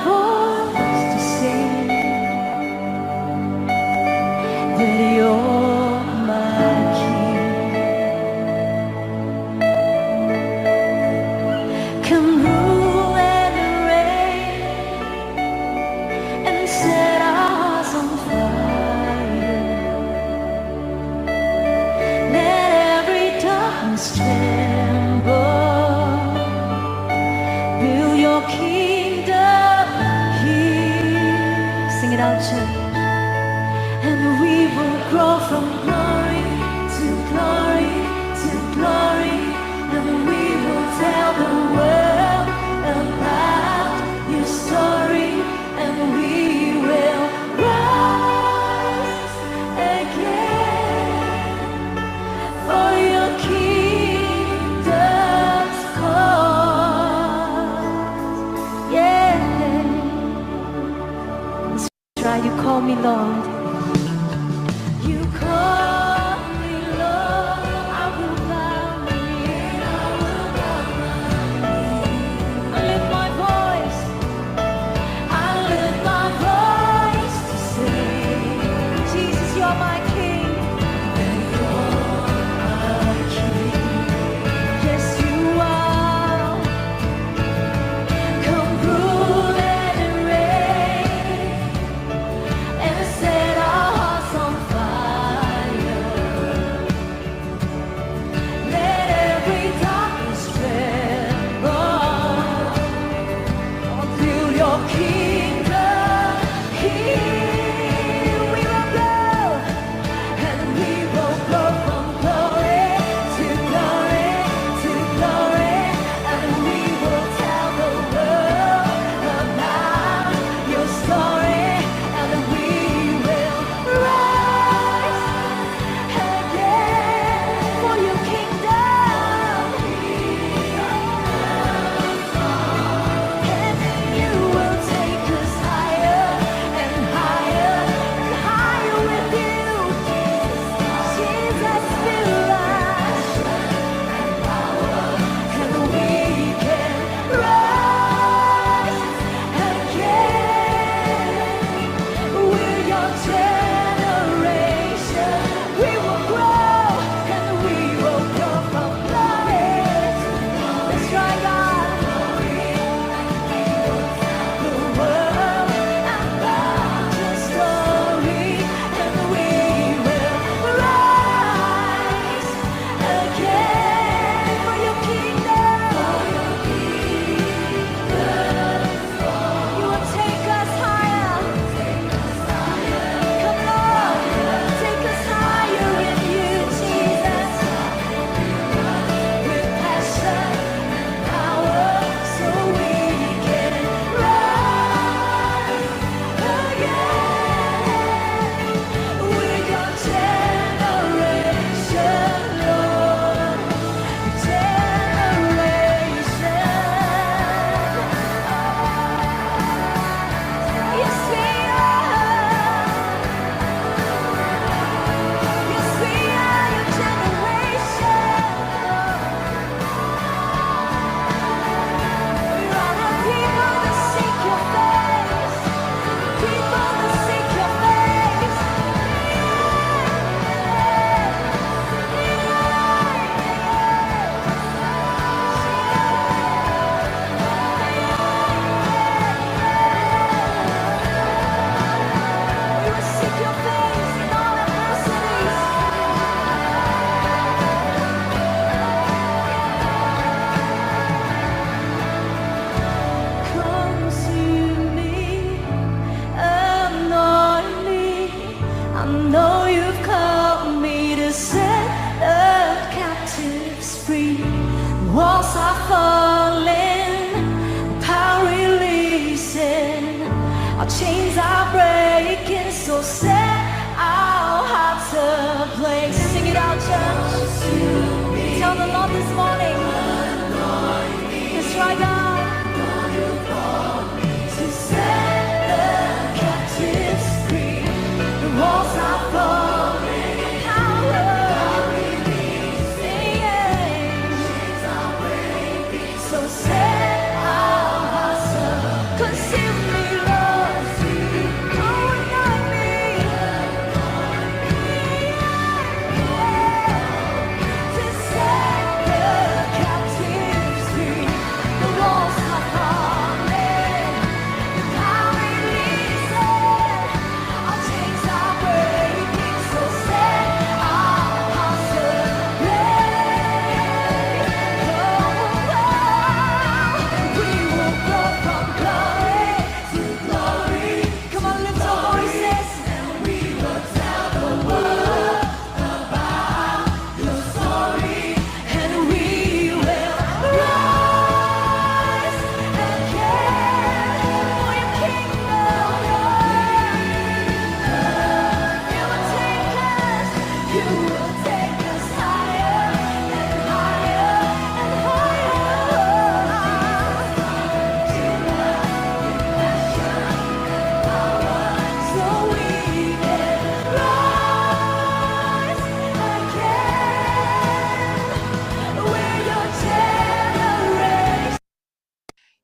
voice to sing that you're my King. Come rule and reign and set us on fire. Let every darkness tremble. Build your kingdom here. Sing it out, church. And we will grow from glory to glory to glory. And we will tell the world about your story. And we will rise again for your kingdom's cause. Yeah. That's right, you call me Lord. You call me Lord, I will bow my knee. I lift my voice, I lift my voice to sing. Jesus, you're my King. And you're my King. Yes, you are. Come rule and reign and set our hearts on fire. Let every darkness tremble until your kingdom here. We will go, and we will go from glory to glory to glory, and we will tell the world about your story, and we will rise again for your kingdom. And you will take us higher and higher and higher with you. Jesus, fill us, and we can rise again. We're your generation. We will grow and we will go from glory. That's right, God. The world about your story, and we will rise again for your kingdom. You will take us higher. Come on, take us higher in you, Jesus. With passion and power, so we can rise again. We're your generation, Lord. Generation. Yes, we are. Yes, we are your generation. We are the people that seek your face. People that seek your face. We will seek your face in all adversities. Consume me, anoint me. I know you've called me to set the captives free. Walls are falling, power releasing. Our chains are breaking, so set our hearts ablaze. Sing it out, church. Tell the Lord this morning. That's right, God. To set the captives free. The walls are falling, power releasing. So set our hearts up. Consume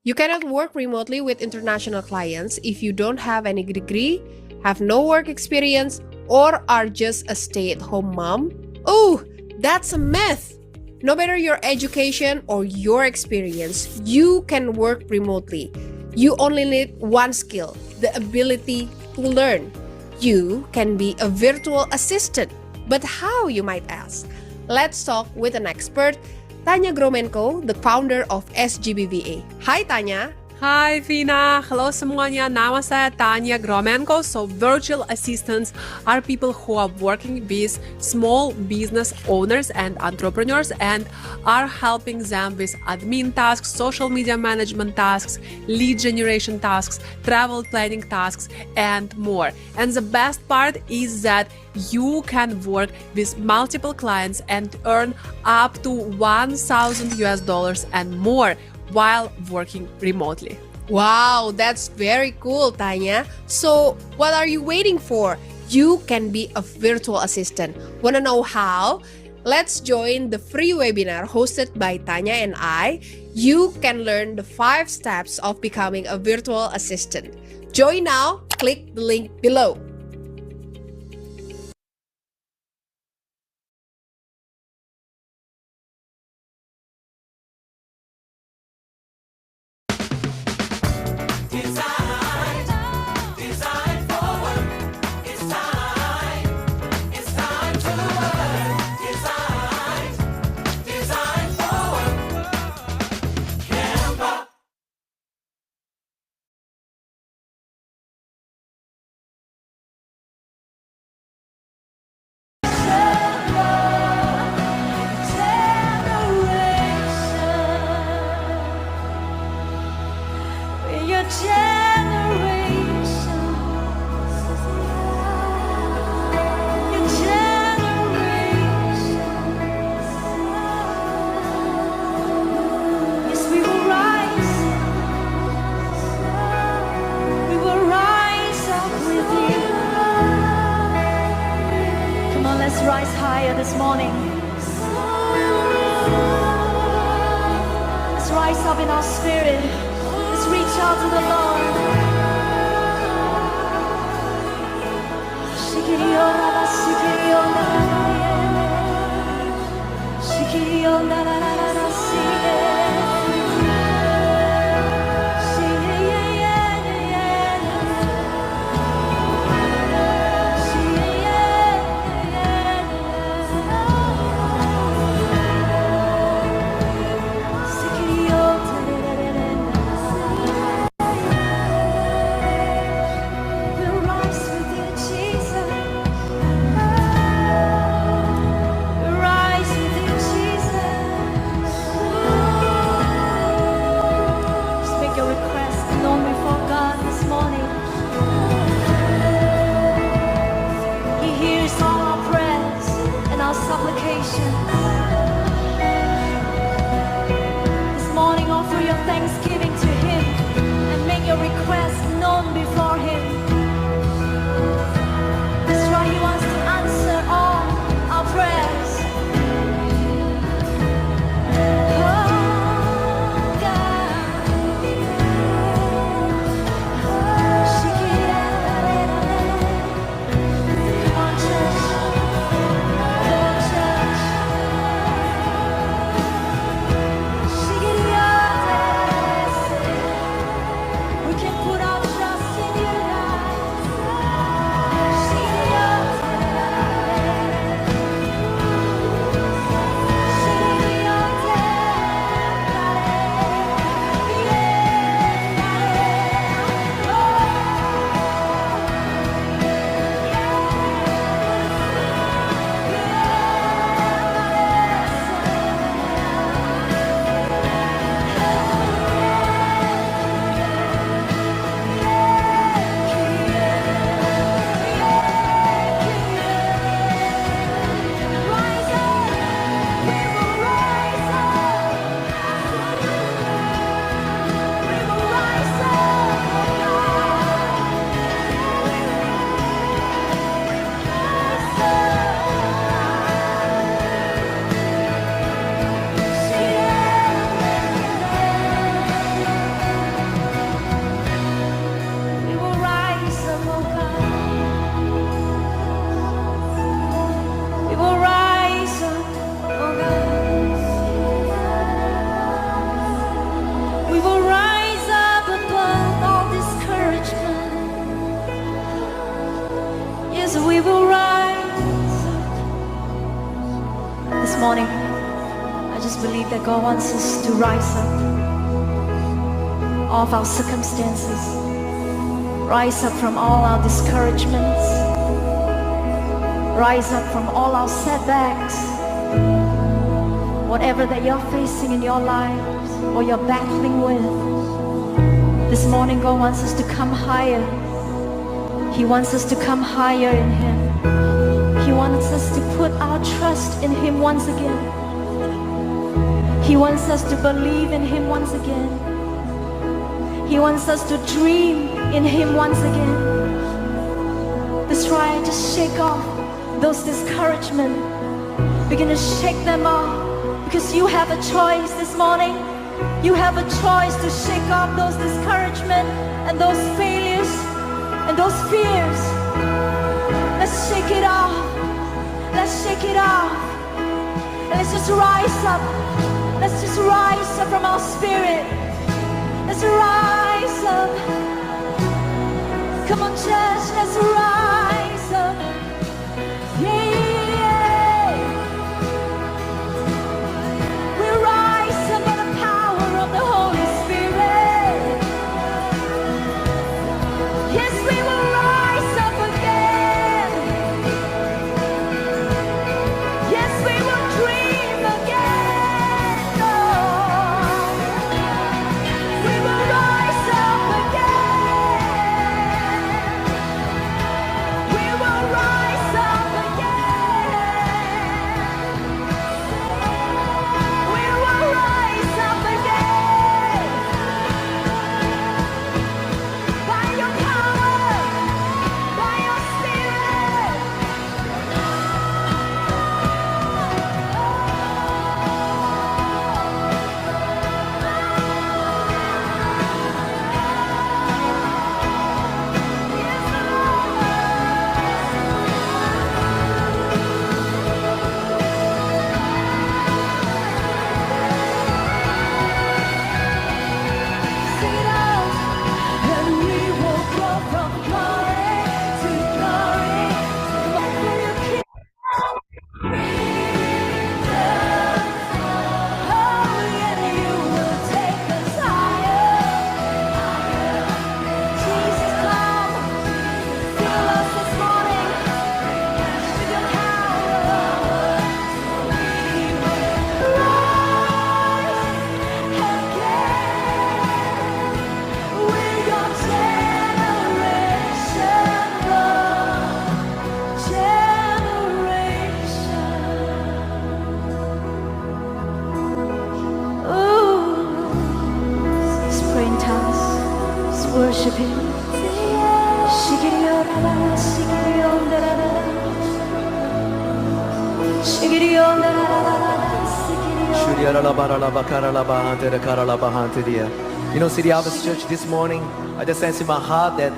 You cannot work remotely with international clients if you don't have any degree, have no work experience, or are just a stay-at-home mom. Oh, that's a myth! No matter your education or your experience, you can work remotely. You only need one skill, the ability to learn. You can be a virtual assistant. But how, you might ask? Let's talk with an expert, Tanya Gromenko, the founder of SGBVA. Hi Tanya. Hai Vina, hello semuanya, nama saya Tanya Gromenko. So virtual assistants are people who are working with small business owners and entrepreneurs and are helping them with admin tasks, social media management tasks, lead generation tasks, travel planning tasks, and more. And the best part is that you can work with multiple clients and earn up to $1,000 and more while working remotely. Wow, that's very cool, Tanya. So, what are you waiting for? You can be a virtual assistant. Wanna know how? Let's join the free webinar hosted by Tanya and I. You can learn the 5 steps of becoming a virtual assistant. Join now, click the link below. Let's rise higher this morning. Let's rise up in our spirit. Let's reach out to the Lord. morning, I just believe that God wants us to rise up off our circumstances, rise up from all our discouragements, rise up from all our setbacks, whatever that you're facing in your lives or you're battling with. This morning, God wants us to come higher. He wants us to come higher in Him. He wants us to put our trust in Him once again. He wants us to believe in Him once again. He wants us to dream in Him once again. That's right, just shake off those discouragement. Begin to shake them off, because you have a choice this morning. You have a choice to shake off those discouragement and those failures and those fears. Let's shake it off. Let's shake it off. Let's just rise up. Let's just rise up from our spirit. Let's rise up. Come on, church, let's rise up. Yeah. We rise up by the power of the Holy Spirit. Yes, we will rise up again. Yes, we will dream again. Oh, we will rise up again. We will rise up again. We will rise up again. By your power, by your spirit. Sing it out. And we will go from glory to glory. What will you keep? Oh, and you will take us higher. Jesus, come, fill us this morning with your power. We will rise again with your generation, generation. Ooh, let's pray in tongues. Let's worship Him. Shikiri-o-ra-ra, shikiri-o-ra-ra-ra. Shikiri-o-ra-ra-ra-ra, shikiri-o-ra-ra-ra. You know, City Harvest Church, this morning, I just sense in my heart that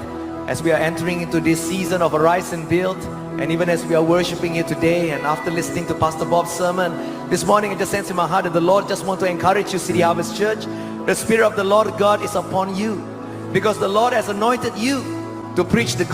as we are entering into this season of Arise and Build, and even as we are worshiping here today, and after listening to Pastor Bob's sermon, this morning I just sense in my heart that the Lord just want to encourage you, City Harvest Church. The Spirit of the Lord God is upon you, because the Lord has anointed you to preach the good.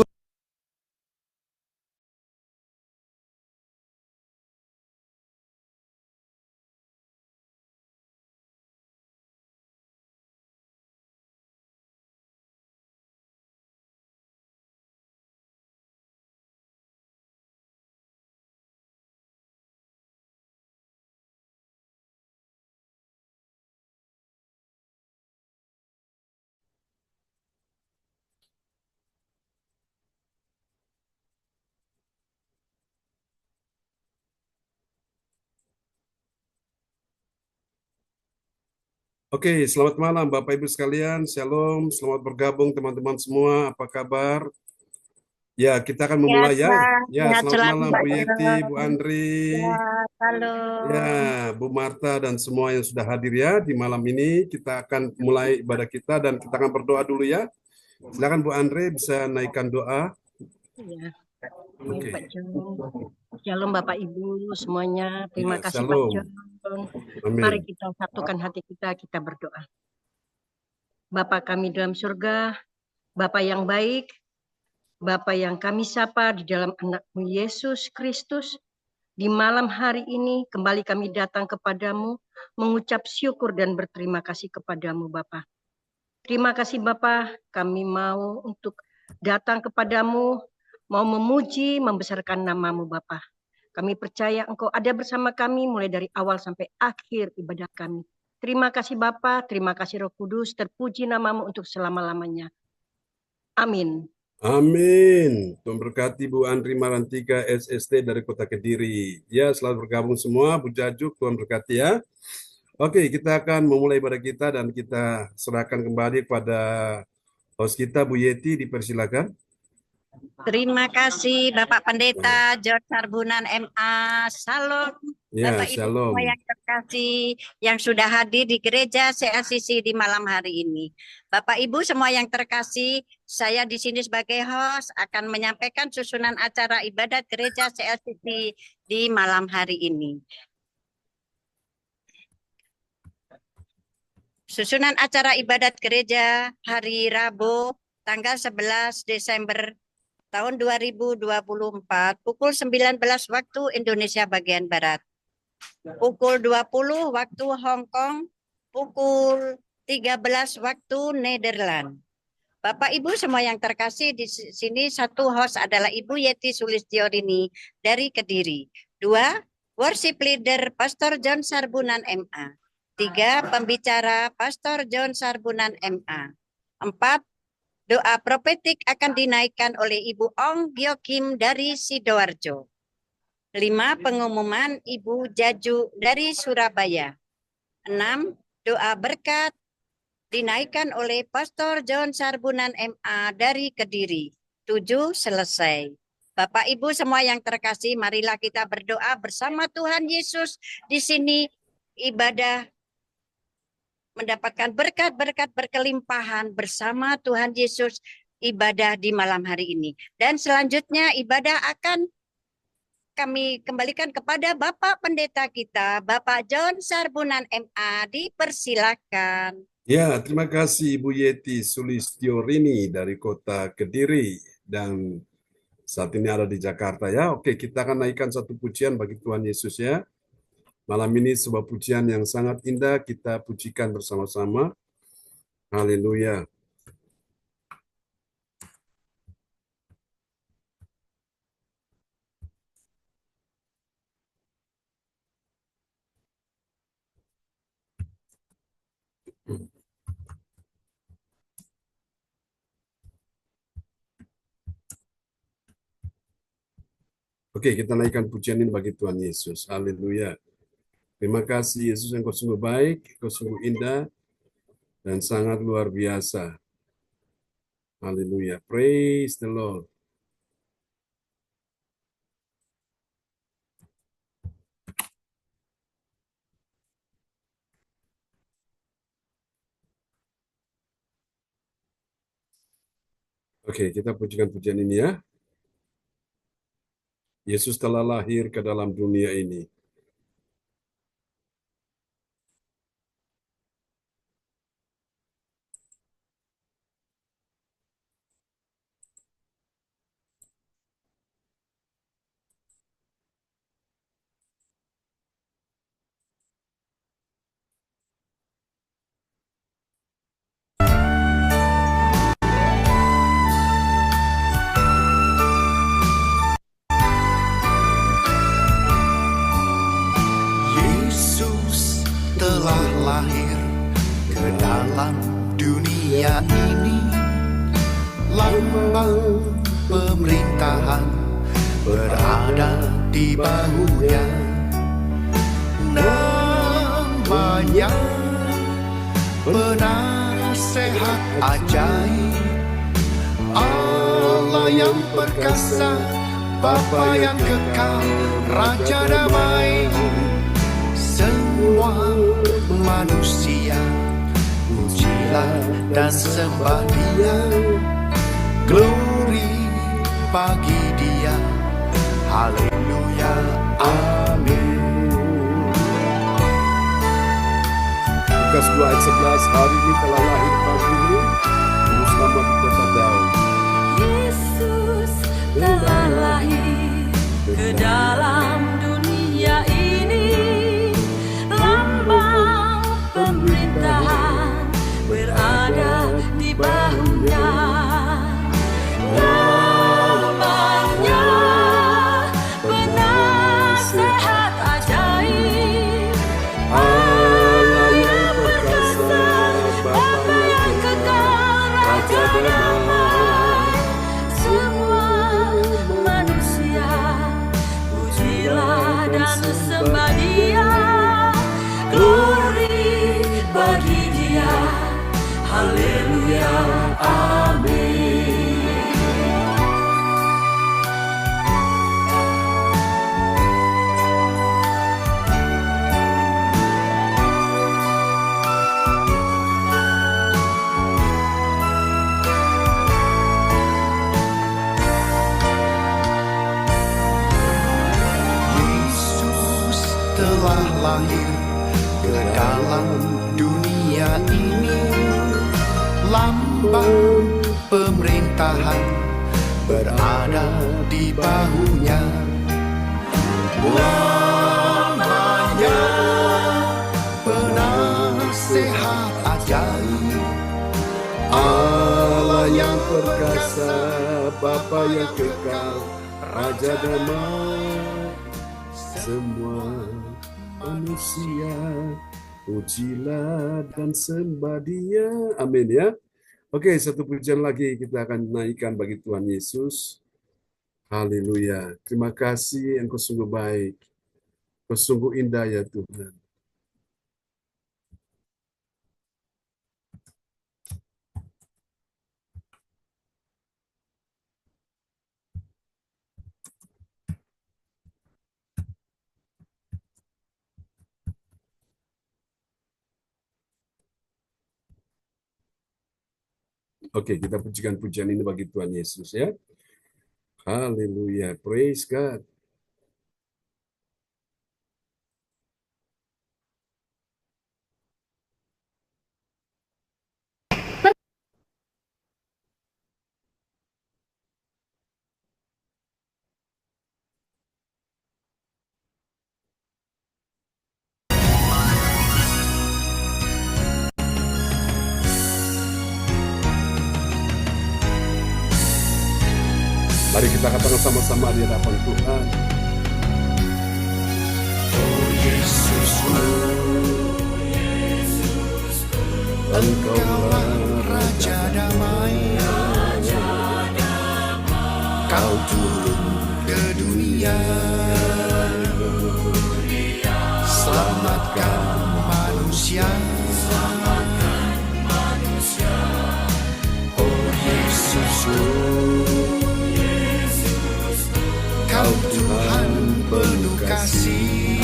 Oke, selamat malam Bapak Ibu sekalian. Shalom, selamat bergabung teman-teman semua. Apa kabar? Ya, kita akan memulai ya. Ya, Sehat selamat selalu malam Pak Bu Yeti, Bu Jerome. Andri, Halo. ya, Bu Marta dan semua yang sudah hadir ya di malam ini. Kita akan mulai ibadah kita dan kita akan berdoa dulu ya. Silakan Bu Andri bisa naikkan doa. Ya, Oke. Pak Jerome. Shalom Bapak Ibu semuanya. Terima Ya, kasih Pak shalom. Jerome. Amin. Mari kita satukan hati kita berdoa. Bapa kami dalam surga, Bapa yang baik, Bapa yang kami sapa di dalam anak-Mu Yesus Kristus, Di malam hari ini kembali kami datang kepadamu, mengucap syukur dan berterima kasih kepadamu Bapa. Terima kasih Bapa, kami mau untuk datang kepadamu, mau memuji, membesarkan namamu Bapa. Kami percaya Engkau ada bersama kami mulai dari awal sampai akhir ibadah kami. Terima kasih Bapa, terima kasih Roh Kudus, terpuji namamu untuk selama-lamanya. Amin. Amin. Tuhan berkati Bu Andri Marantika SST dari Kota Kediri. Ya, selamat bergabung semua. Bu Jajuk, Tuhan berkati ya. Oke, kita akan memulai ibadah kita dan kita serahkan kembali kepada host kita, Bu Yeti, dipersilakan. Terima kasih Bapak Pendeta John Sarbunan MA. Salam Ya, Bapak Ibu shalom. semua yang terkasih yang sudah hadir di gereja CLCC di malam hari ini. Bapak Ibu semua yang terkasih, saya di sini sebagai host akan menyampaikan susunan acara ibadat gereja CLCC di malam hari ini. Susunan acara ibadat gereja hari Rabu tanggal 11 Desember tahun 2024 pukul 19 waktu Indonesia bagian Barat, pukul 20 waktu Hong Kong, pukul 13 waktu Nederland. Bapak Ibu semua yang terkasih, di sini satu host adalah Ibu Yeti Sulistiorini dari Kediri. 2. Worship leader Pastor John Sarbunan MA. 3. Pembicara Pastor John Sarbunan MA. 4. Doa profetik akan dinaikkan oleh Ibu Ong Gyokim dari Sidoarjo. 5. Pengumuman Ibu Jaju dari Surabaya. 6. Doa berkat dinaikkan oleh Pastor John Sarbunan MA dari Kediri. 7. Selesai. Bapak Ibu semua yang terkasih, marilah kita berdoa bersama Tuhan Yesus. Di sini ibadah mendapatkan berkat-berkat berkelimpahan bersama Tuhan Yesus ibadah di malam hari ini. Dan selanjutnya ibadah akan kami kembalikan kepada Bapak Pendeta kita, Bapak John Sarbunan MA. Dipersilakan. Ya, terima kasih Ibu Yeti Sulistiorini dari Kota Kediri dan saat ini ada di Jakarta ya. Oke, kita akan naikkan satu pujian bagi Tuhan Yesus ya. Malam ini sebuah pujian yang sangat indah, kita pujikan bersama-sama. Haleluya. Oke, kita naikkan pujian ini bagi Tuhan Yesus. Haleluya. Terima kasih Yesus, Engkau sungguh baik, Engkau sungguh indah, dan sangat luar biasa. Haleluya. Praise the Lord. Oke, kita pujikan pujian ini ya. Yesus telah lahir ke dalam dunia ini. Yesus telah lahir ke dalam dunia ini, lambang pemerintahan berada di bahunya. Namanya penasehat ajaib, Allah yang perkasa, Bapa yang kekal, Raja damai. Semua manusia pujilah dan sembah Dia, glory bagi Dia. Haleluya, amin. Lukas 2 ayat 11, hari ini telah lahir bagimu Juru Selamat di kota Daud. Yesus telah lahir ke dalam dunia dalam dunia ini, lambang pemerintahan berada di bahunya. Namanya penasehat ajaib, Allah yang perkasa, Bapa yang kekal, Raja damai. Semua manusia pujilah dan sembah Dia. Amin ya. Oke, satu pujian lagi kita akan naikkan bagi Tuhan Yesus. Haleluya. Terima kasih, Engkau sungguh baik. Engkau sungguh indah ya Tuhan. Oke, kita pujikan pujian ini bagi Tuhan Yesus ya. Haleluya. Praise God. Mari kita katakan sama-sama di hadapan Tuhan. oh Yesusku, Engkaulah Raja damai, Kau turun ke dunia, selamatkan manusia. Oh Yesusku, Kau Tuhan penuh kasih,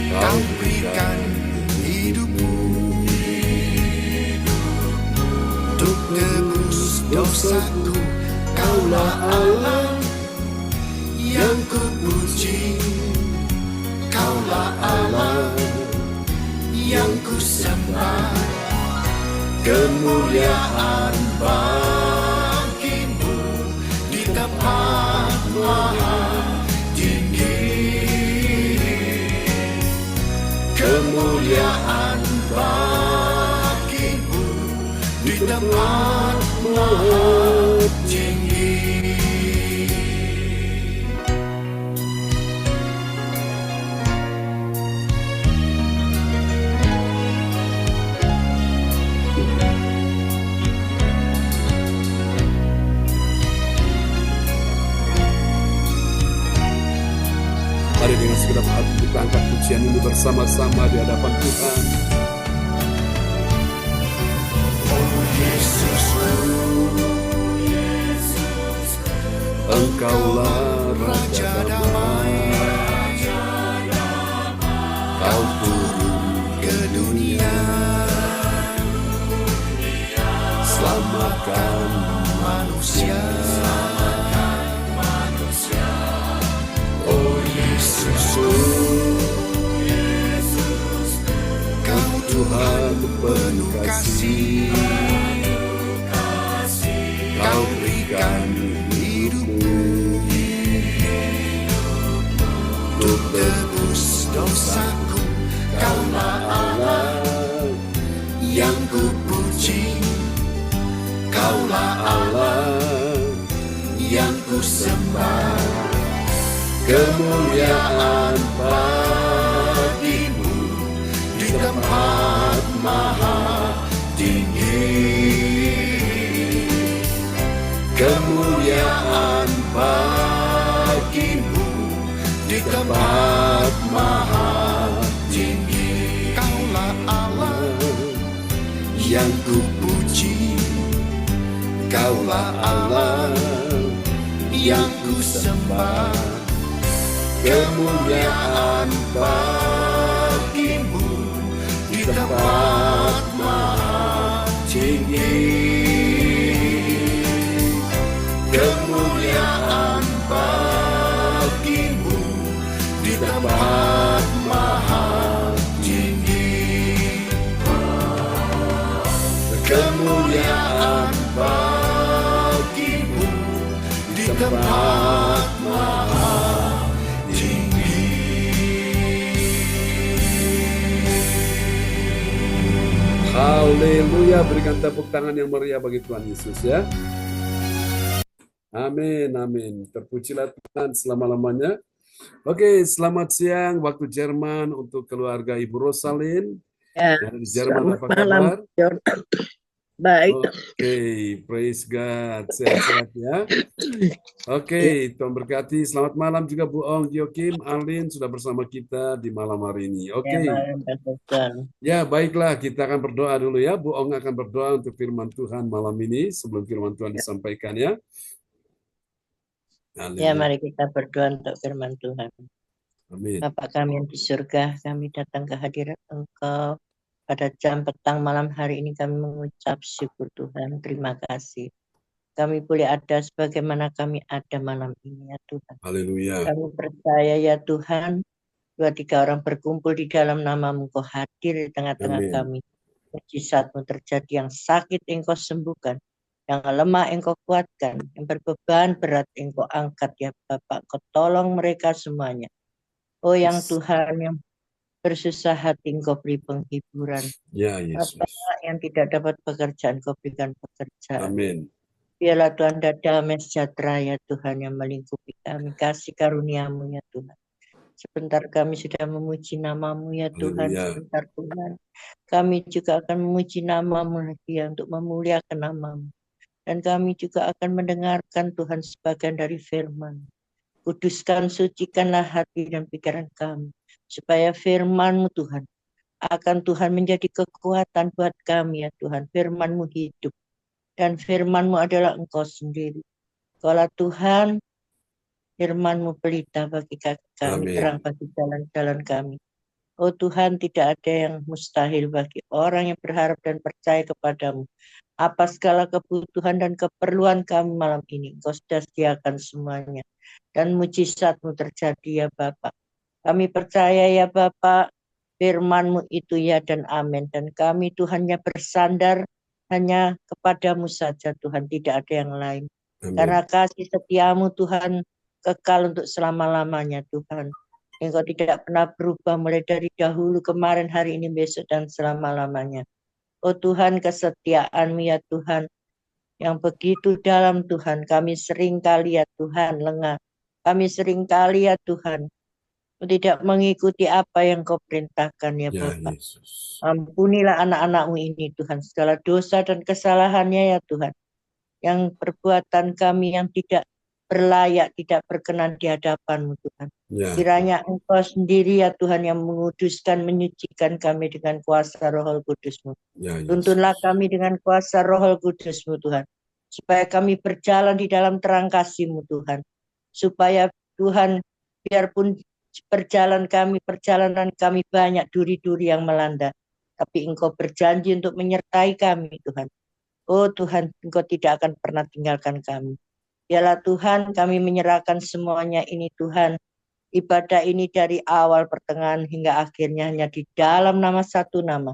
Kau berikan hidupmu untuk tebus dosaku. Kaulah Allah yang kupuji, Kaulah Allah yang kusembah. Kemuliaan bagimu di tempat maha tinggi. Kemuliaan bagimu di tempat maha tinggi. Mari dengan segenap hati kita angkat pujian ini bersama-sama di hadapan Tuhan. Oh Yesusku, Engkaulah Raja damai, Kau turun ke dunia, selamatkan manusia. Oh Yesusku, Kau Tuhan penuh kasih, Kau berikan hidupmu untuk tebus dosaku. Kaulah Allah yang kupuji, Kaulah Allah yang kusembah. Kemuliaan bagimu di tempat maha tinggi. Kemuliaan bagimu di tempat maha tinggi. Kaulah Allah yang kupuji, Kaulah Allah yang kusembah. Kemuliaan bagimu di tempat maha tinggi. Kemuliaan bagimu di tempat maha tempat maha tinggi. Haleluya, berikan tepuk tangan yang meriah bagi Tuhan Yesus ya. Amin, amin. Terpujilah Tuhan selama-lamanya. Oke, selamat siang waktu Jerman untuk keluarga Ibu Rosalin. Ya, Yang di Jerman selamat apa malam, kabar? John. Baik. Oke, praise God. Sehat-sehat ya. Oke, Tuhan berkati. Selamat malam juga Bu Ong, Giokim, Alin sudah bersama kita di malam hari ini. Ya, Oke. malam, Pastor John. Ya, baiklah, kita akan berdoa dulu ya. Bu Ong akan berdoa untuk firman Tuhan malam ini sebelum firman Tuhan disampaikan ya. Ya, Haleluya. mari kita berdoa untuk firman Tuhan. Amin. Bapa kami yang di surga, kami datang ke hadirat Engkau. Pada jam petang malam hari ini kami mengucap syukur Tuhan, terima kasih. Kami boleh ada sebagaimana kami ada malam ini ya Tuhan. Haleluya. Kami percaya ya Tuhan, 2-3 orang berkumpul di dalam nama-Mu, Engkau hadir di tengah-tengah Amin. kami. Mujizat-Mu terjadi, yang sakit Engkau sembuhkan, yang lemah Engkau kuatkan, yang berbeban berat Engkau angkat ya Bapak. Engkau tolong mereka semuanya. Oh yang Yes. Tuhan yang bersusah hati Engkau beri penghiburan. Ya, Yesus. Bapak yang tidak dapat pekerjaan Engkau berikan pekerjaan. Amin. Biarlah Tuhan ada damai sejahtera ya Tuhan yang melingkupi kami. Kasih karunia-Mu ya Tuhan. Sebentar kami sudah memuji nama-Mu ya Tuhan. Haleluya. Sebentar Tuhan kami juga akan memuji nama-Mu lagi ya, untuk memuliakan nama-Mu. Dan kami juga akan mendengarkan Tuhan sebagian dari firman. Kuduskan, sucikanlah hati dan pikiran kami, supaya firman-Mu Tuhan akan Tuhan menjadi kekuatan buat kami ya Tuhan. Firman-Mu hidup dan firman-Mu adalah Engkau sendiri. Kaulah Tuhan, firman-Mu pelita bagi kaki kami, Amin. terang bagi jalan-jalan kami. Oh Tuhan, tidak ada yang mustahil bagi orang yang berharap dan percaya kepadamu. Apa segala kebutuhan dan keperluan kami malam ini, Engkau sudah sediakan semuanya. Dan mujizat-Mu terjadi ya Bapak. Kami percaya ya Bapak, firman-Mu itu ya dan amin. Dan kami Tuhannya bersandar hanya kepadamu saja Tuhan, tidak ada yang lain. Amin. Karena kasih setia-Mu Tuhan kekal untuk selama-lamanya Tuhan. Engkau tidak pernah berubah mulai dari dahulu, kemarin, hari ini, besok, dan selama-lamanya. Oh Tuhan, kesetiaan-Mu ya Tuhan, yang begitu dalam Tuhan, kami sering kali ya Tuhan lengah. Kami sering kali ya Tuhan tidak mengikuti apa yang Kau perintahkan ya Ya, Bapak. Yesus. Ampunilah anak-anak-Mu ini Tuhan, segala dosa dan kesalahannya ya Tuhan. Yang perbuatan kami yang tidak berlayak, tidak berkenan di hadapan-Mu Tuhan. Ya, Kiranya Engkau sendiri ya Tuhan yang menguduskan, menyucikan kami dengan kuasa Roh Kudus-Mu. ya, Yesus. Tuntunlah kami dengan kuasa Roh Kudus-Mu Tuhan, supaya kami berjalan di dalam terang kasih-Mu Tuhan. Supaya Tuhan, biarpun perjalanan kami banyak duri-duri yang melanda, tapi Engkau berjanji untuk menyertai kami Tuhan. Oh Tuhan, Engkau tidak akan pernah tinggalkan kami. Biarlah Tuhan, kami menyerahkan semuanya ini Tuhan. Ibadah ini dari awal, pertengahan, hingga akhirnya hanya di dalam nama satu nama.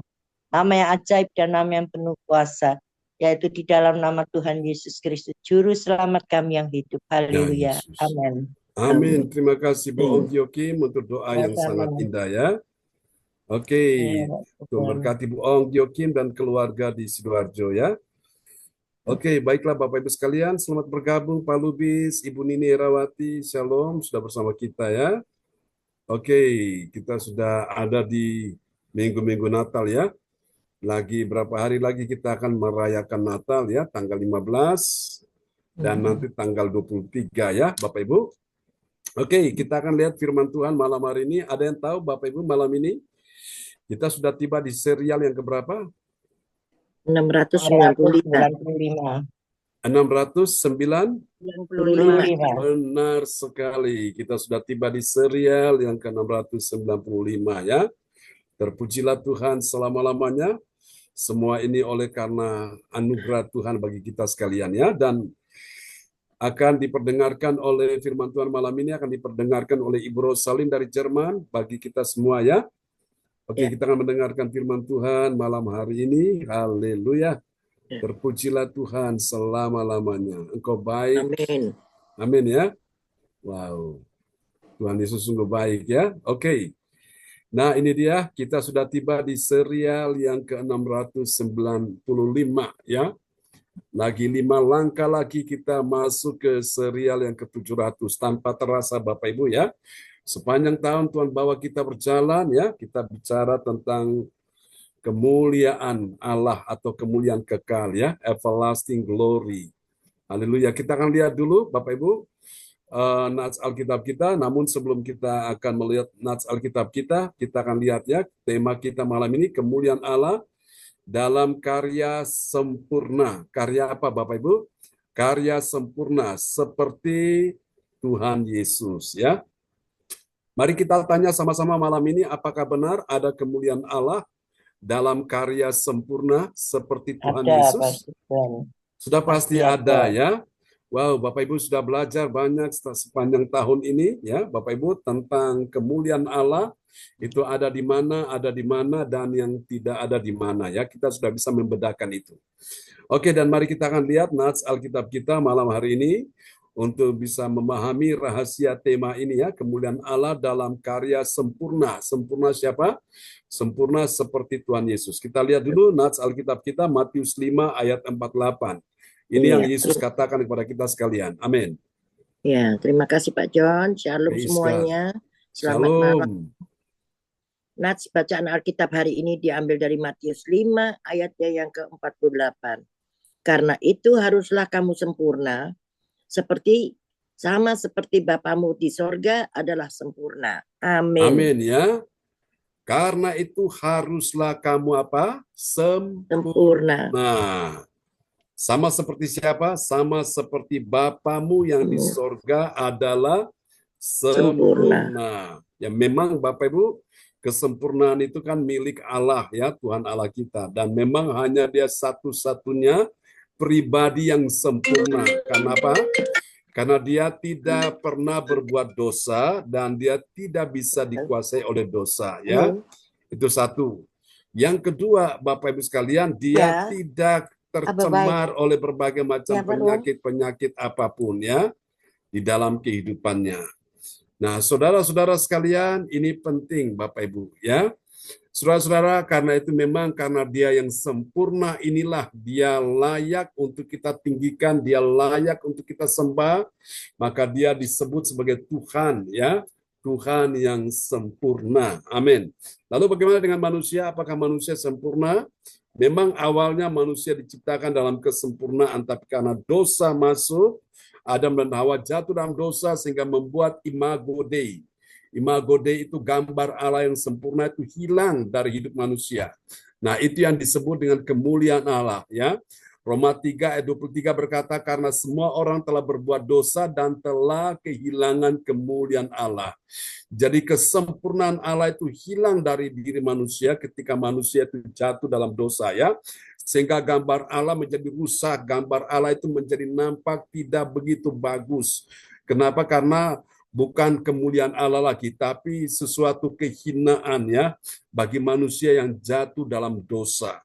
Nama yang ajaib dan nama yang penuh kuasa, yaitu di dalam nama Tuhan Yesus Kristus, Juru Selamat kami yang hidup. Haleluya. Yesus. Amin. Amin. Terima kasih Bu Ong Giokim untuk doa yang sangat indah ya. Oke, Tuhan berkati Bu Ong Giokim dan keluarga di Sidoarjo ya. Oke, baiklah Bapak Ibu sekalian, selamat bergabung Pak Lubis, Ibu Nini Erawati, Shalom, sudah bersama kita ya. Oke, kita sudah ada di minggu-minggu Natal ya. Lagi berapa hari lagi kita akan merayakan Natal ya, tanggal 15 dan nanti tanggal 23 ya Bapak Ibu. Oke, kita akan lihat firman Tuhan malam hari ini. Ada yang tahu Bapak Ibu malam ini kita sudah tiba di serial yang keberapa? 695. 695. 95. Benar sekali. Kita sudah tiba di serial yang ke-695 ya. Terpujilah Tuhan selama-lamanya. Semua ini oleh karena anugerah Tuhan bagi kita sekalian ya. Dan akan diperdengarkan oleh firman Tuhan malam ini, akan diperdengarkan oleh Ibu Rosalin dari Jerman bagi kita semua ya. Oke, kita akan mendengarkan firman Tuhan malam hari ini. Haleluya. Terpujilah Tuhan selama-lamanya. Engkau baik. Amin. Amin ya. Wow. Tuhan Yesus sungguh baik ya. Oke. Nah, ini dia kita sudah tiba di serial yang ke-695 ya. Lagi 5 langkah lagi kita masuk ke serial yang ke-700 tanpa terasa Bapak Ibu ya. Sepanjang tahun Tuhan bawa kita berjalan ya, kita bicara tentang kemuliaan Allah atau kemuliaan kekal ya, everlasting glory. Haleluya. Kita akan lihat dulu Bapak Ibu nats Alkitab kita, namun sebelum kita akan melihat nats Alkitab kita akan lihat ya, tema kita malam ini kemuliaan Allah dalam karya sempurna. Karya apa Bapak Ibu? Karya sempurna seperti Tuhan Yesus ya. Mari kita tanya sama-sama malam ini, apakah benar ada kemuliaan Allah dalam karya sempurna seperti Tuhan Ada, Yesus? Pastor Tuhan. Sudah pasti ada ada. ya. Wow, Bapak Ibu sudah belajar banyak sepanjang tahun ini ya, Bapak Ibu, tentang kemuliaan Allah. Itu ada di mana, dan yang tidak ada di mana ya. Kita sudah bisa membedakan itu. Oke, dan mari kita akan lihat nats Alkitab kita malam hari ini untuk bisa memahami rahasia tema ini ya, kemuliaan Allah dalam karya sempurna. Sempurna siapa? Sempurna seperti Tuhan Yesus. Kita lihat dulu nats Alkitab kita Matius 5 ayat 48. Ini yang Yesus katakan kepada kita sekalian. Amin. Ya, terima kasih Pak John. Shalom Praise semuanya. Selamat malam. Shalom. Nats bacaan Alkitab hari ini diambil dari Matius 5 ayatnya yang ke-48. Karena itu haruslah kamu sempurna sama seperti Bapamu di sorga adalah sempurna. Amin. Amin ya. Karena itu haruslah kamu apa? Sempurna. Nah, sama seperti siapa? Sama seperti Bapamu yang di sorga adalah sempurna. Ya memang Bapak Ibu, kesempurnaan itu kan milik Allah ya, Tuhan Allah kita. Dan memang hanya Dia satu-satunya pribadi yang sempurna. Kenapa? Karena Dia tidak pernah berbuat dosa dan Dia tidak bisa dikuasai oleh dosa ya. Itu satu. Yang kedua, Bapak Ibu sekalian, Dia tidak tercemar oleh berbagai macam penyakit-penyakit apapun ya di dalam kehidupannya. Nah, saudara-saudara sekalian, ini penting Bapak Ibu ya. Saudara-saudara, karena itu memang karena Dia yang sempurna inilah Dia layak untuk kita tinggikan, Dia layak untuk kita sembah, maka Dia disebut sebagai Tuhan ya. Tuhan yang sempurna. Amin. Lalu bagaimana dengan manusia? Apakah manusia sempurna? Memang awalnya manusia diciptakan dalam kesempurnaan, tapi karena dosa masuk, Adam dan Hawa jatuh dalam dosa sehingga membuat imago Dei. Imago Dei itu gambar Allah yang sempurna itu hilang dari hidup manusia. Nah, itu yang disebut dengan kemuliaan Allah ya. Roma 3 ayat 23 berkata, karena semua orang telah berbuat dosa dan telah kehilangan kemuliaan Allah. Jadi kesempurnaan Allah itu hilang dari diri manusia ketika manusia itu jatuh dalam dosa ya. Sehingga gambar Allah menjadi rusak, gambar Allah itu menjadi nampak tidak begitu bagus. Kenapa? Karena bukan kemuliaan Allah lagi, tapi sesuatu kehinaan ya bagi manusia yang jatuh dalam dosa.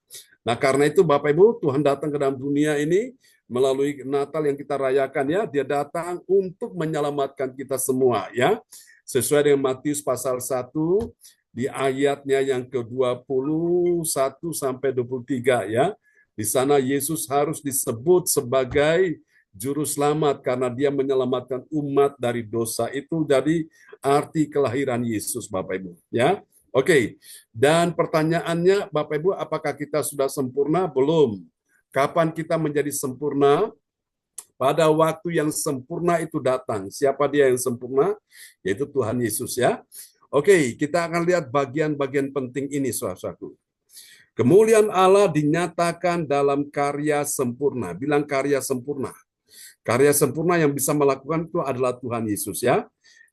Nah, karena itu Bapak Ibu, Tuhan datang ke dalam dunia ini melalui Natal yang kita rayakan ya, Dia datang untuk menyelamatkan kita semua ya. Sesuai dengan Matius pasal 1 di ayatnya yang ke-21 sampai 23 ya. Di sana Yesus harus disebut sebagai juru selamat karena Dia menyelamatkan umat dari dosa. Itu jadi arti kelahiran Yesus Bapak Ibu ya. Oke, dan pertanyaannya Bapak Ibu, apakah kita sudah sempurna? Belum. Kapan kita menjadi sempurna? Pada waktu yang sempurna itu datang. Siapa Dia yang sempurna? Yaitu Tuhan Yesus ya. Oke, kita akan lihat bagian-bagian penting ini, saudaraku. Kemuliaan Allah dinyatakan dalam karya sempurna. Bilang karya sempurna. Karya sempurna yang bisa melakukan itu adalah Tuhan Yesus ya.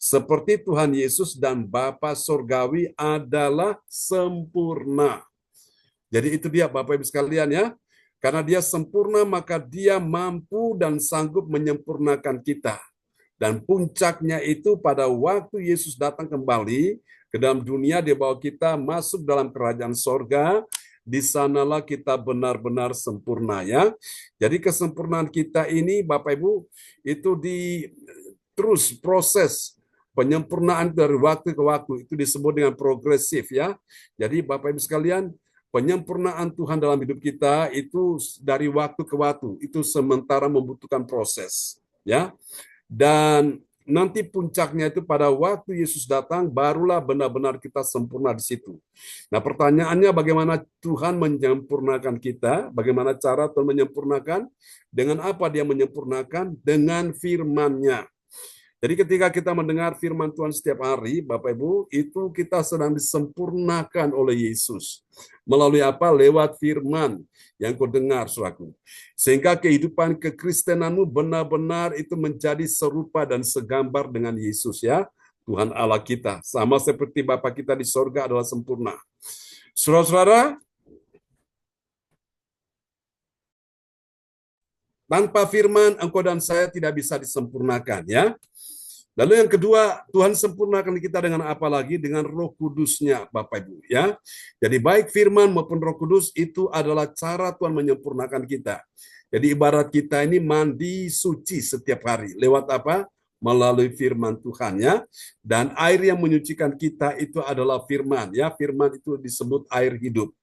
Seperti Tuhan Yesus dan Bapa Surgawi adalah sempurna. Jadi itu dia Bapak Ibu sekalian ya. Karena Dia sempurna maka Dia mampu dan sanggup menyempurnakan kita. Dan puncaknya itu pada waktu Yesus datang kembali ke dalam dunia, Dia bawa kita masuk dalam kerajaan sorga. di sanalah kita benar-benar sempurna ya. Jadi kesempurnaan kita ini Bapak Ibu itu terus proses penyempurnaan dari waktu ke waktu, itu disebut dengan progresif ya. Jadi Bapak Ibu sekalian, penyempurnaan Tuhan dalam hidup kita itu dari waktu ke waktu, itu sementara membutuhkan proses ya. Dan nanti puncaknya itu pada waktu Yesus datang, barulah benar-benar kita sempurna di situ. Nah, pertanyaannya bagaimana Tuhan menyempurnakan kita? Bagaimana cara Tuhan menyempurnakan? Dengan apa Dia menyempurnakan? Dengan firman-Nya. Jadi ketika kita mendengar firman Tuhan setiap hari, Bapak Ibu, itu kita sedang disempurnakan oleh Yesus. Melalui apa? Lewat firman yang kau dengar, saudaraku. Sehingga kehidupan kekristenanmu benar-benar itu menjadi serupa dan segambar dengan Yesus ya. Tuhan Allah kita. Sama seperti Bapa kita di sorga adalah sempurna. Saudara-saudara, tanpa firman, engkau dan saya tidak bisa disempurnakan ya. Lalu yang kedua, Tuhan sempurnakan kita dengan apa lagi? Dengan Roh Kudus-Nya, Bapak Ibu ya. Jadi baik firman maupun Roh Kudus itu adalah cara Tuhan menyempurnakan kita. Jadi ibarat kita ini mandi suci setiap hari. Lewat apa? Melalui firman Tuhan ya. Dan air yang menyucikan kita itu adalah firman ya. Firman itu disebut air hidup.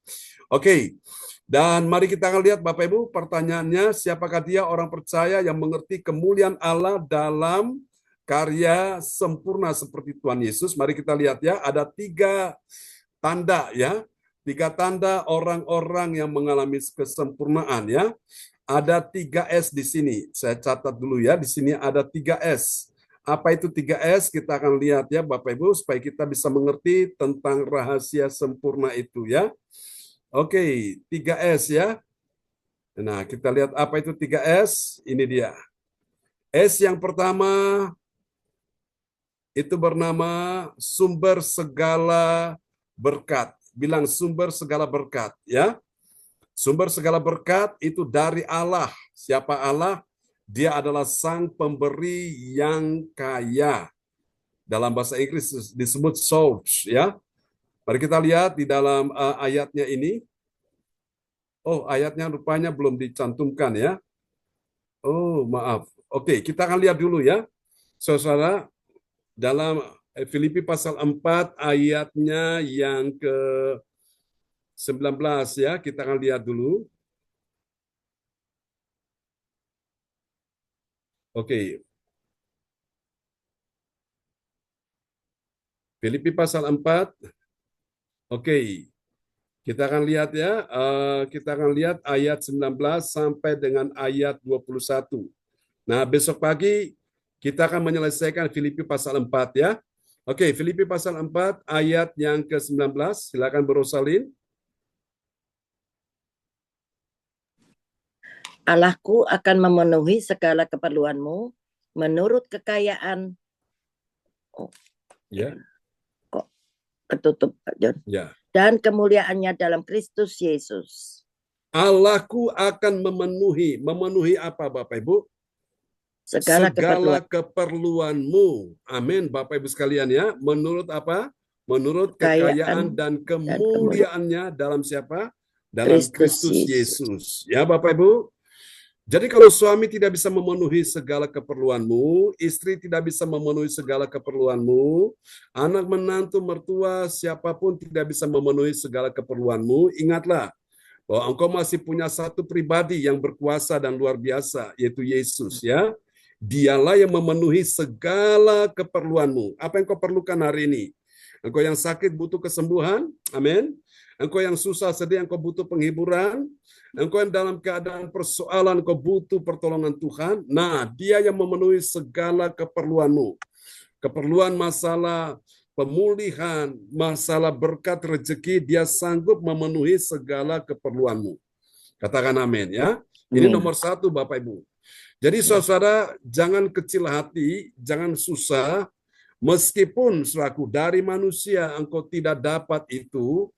Oke. Dan mari kita akan lihat Bapak Ibu, pertanyaannya, siapakah dia orang percaya yang mengerti kemuliaan Allah dalam karya sempurna seperti Tuhan Yesus? Mari kita lihat ya, ada 3 tanda ya. 3 tanda orang-orang yang mengalami kesempurnaan ya. Ada 3S di sini. Saya catat dulu ya, di sini ada 3S. Apa itu 3S? Kita akan lihat ya Bapak Ibu, supaya kita bisa mengerti tentang rahasia sempurna itu ya. Oke, 3S ya. Nah, kita lihat apa itu 3S. Ini dia. S yang pertama itu bernama sumber segala berkat. Bilang sumber segala berkat ya. Sumber segala berkat itu dari Allah. Siapa Allah? Dia adalah sang pemberi yang kaya. Dalam bahasa Inggris disebut source ya. Mari kita lihat di dalam ayatnya ini. Oh, ayatnya rupanya belum dicantumkan ya. Oh, maaf. Oke, kita akan lihat dulu ya. Saudara, dalam Filipi pasal 4 ayatnya yang ke-19 ya, kita akan lihat dulu. Oke. Filipi pasal 4. Oke. Kita akan lihat ya, kita akan lihat ayat 19 sampai dengan ayat 21. Nah, besok pagi kita akan menyelesaikan Filipi pasal 4 ya. Oke, Filipi pasal 4 ayat yang ke-19. Silakan Bro Salin. Allahku akan memenuhi segala keperluanmu menurut kekayaan. Oh, Ya. kok ketutup Pak John. Ya. Dan kemuliaannya dalam Kristus Yesus. Allahku akan memenuhi apa Bapak Ibu? Segala keperluanmu. Amin Bapak Ibu sekalian ya. Menurut apa? Menurut kekayaan dan kemuliaannya dalam siapa? Dalam Kristus Yesus. Ya Bapak Ibu. Jadi kalau suami tidak bisa memenuhi segala keperluanmu, istri tidak bisa memenuhi segala keperluanmu, anak menantu mertua siapapun tidak bisa memenuhi segala keperluanmu, ingatlah bahwa engkau masih punya satu pribadi yang berkuasa dan luar biasa, yaitu Yesus ya. Dialah yang memenuhi segala keperluanmu. Apa yang kau perlukan hari ini? Engkau yang sakit butuh kesembuhan, amin. Engkau yang susah sedih, engkau butuh penghiburan. Engkau yang dalam keadaan persoalan, engkau butuh pertolongan Tuhan. Nah, Dia yang memenuhi segala keperluanmu. Keperluan masalah pemulihan, masalah berkat rezeki, Dia sanggup memenuhi segala keperluanmu. Katakan amin ya. Ini nomor 1 Bapak Ibu. Jadi saudara, jangan kecil hati, jangan susah. Meskipun selaku dari manusia engkau tidak dapat itu,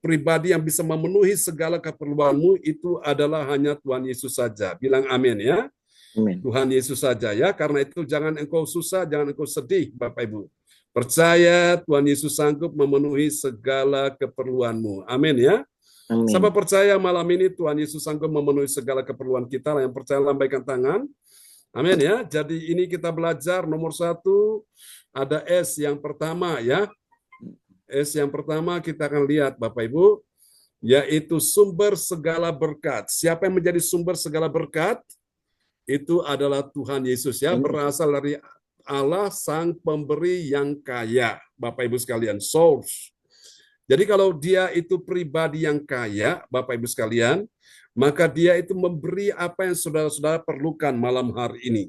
pribadi yang bisa memenuhi segala keperluanmu itu adalah hanya Tuhan Yesus saja. Bilang amin ya. Amin. Tuhan Yesus saja ya. Karena itu jangan engkau susah, jangan engkau sedih Bapak Ibu. Percaya Tuhan Yesus sanggup memenuhi segala keperluanmu. Amin ya. Siapa Amin. percaya malam ini Tuhan Yesus sanggup memenuhi segala keperluan kita? Yang percaya lambaikan tangan. Amin ya. Jadi ini kita belajar nomor 1 ada S yang pertama ya. S yang pertama kita akan lihat Bapak Ibu, yaitu sumber segala berkat. Siapa yang menjadi sumber segala berkat? Itu adalah Tuhan Yesus ya, berasal dari Allah sang pemberi yang kaya. Bapak Ibu sekalian, source. Jadi kalau dia itu pribadi yang kaya, Bapak Ibu sekalian, maka dia itu memberi apa yang saudara-saudara perlukan malam hari ini.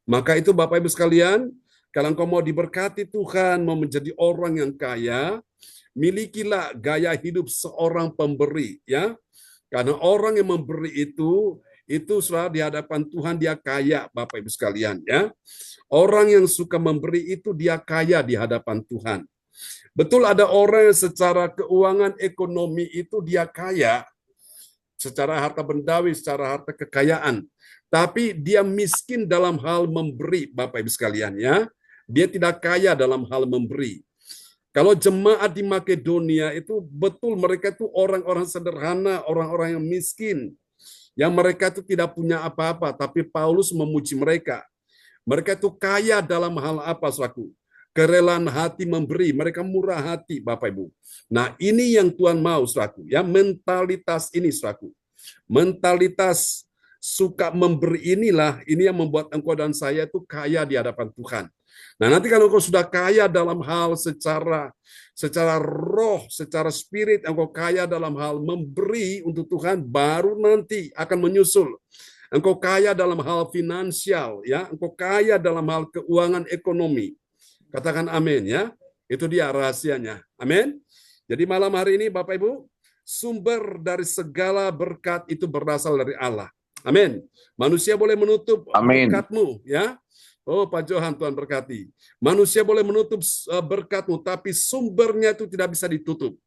Maka itu Bapak Ibu sekalian, kalau engkau mau diberkati Tuhan, mau menjadi orang yang kaya, milikilah gaya hidup seorang pemberi, ya. Karena orang yang memberi itu saudara di hadapan Tuhan dia kaya, Bapak Ibu sekalian, ya. Orang yang suka memberi itu dia kaya di hadapan Tuhan. Betul ada orang yang secara keuangan ekonomi itu dia kaya, secara harta bendawi, secara harta kekayaan. Tapi dia miskin dalam hal memberi, Bapak Ibu sekalian ya. Dia tidak kaya dalam hal memberi. Kalau jemaat di Makedonia itu betul mereka itu orang-orang sederhana, orang-orang yang miskin. Yang mereka itu tidak punya apa-apa, tapi Paulus memuji mereka. Mereka itu kaya dalam hal apa, saudaraku? Kerelaan hati memberi, mereka murah hati, Bapak Ibu. Nah, ini yang Tuhan mau, saudaraku, ya, mentalitas ini, saudaraku. Mentalitas suka memberi inilah, ini yang membuat engkau dan saya itu kaya di hadapan Tuhan. Nah, nanti kalau engkau sudah kaya dalam hal secara roh, secara spirit, engkau kaya dalam hal memberi untuk Tuhan, baru nanti akan menyusul. Engkau kaya dalam hal finansial, ya, engkau kaya dalam hal keuangan ekonomi. Katakan amin ya. Itu dia rahasianya. Amin. Jadi malam hari ini Bapak Ibu, sumber dari segala berkat itu berasal dari Allah. Amin. Manusia boleh menutup berkatmu ya. Oh Pak Johan, Tuhan berkati. Manusia boleh menutup berkatmu, tapi sumbernya itu tidak bisa ditutup.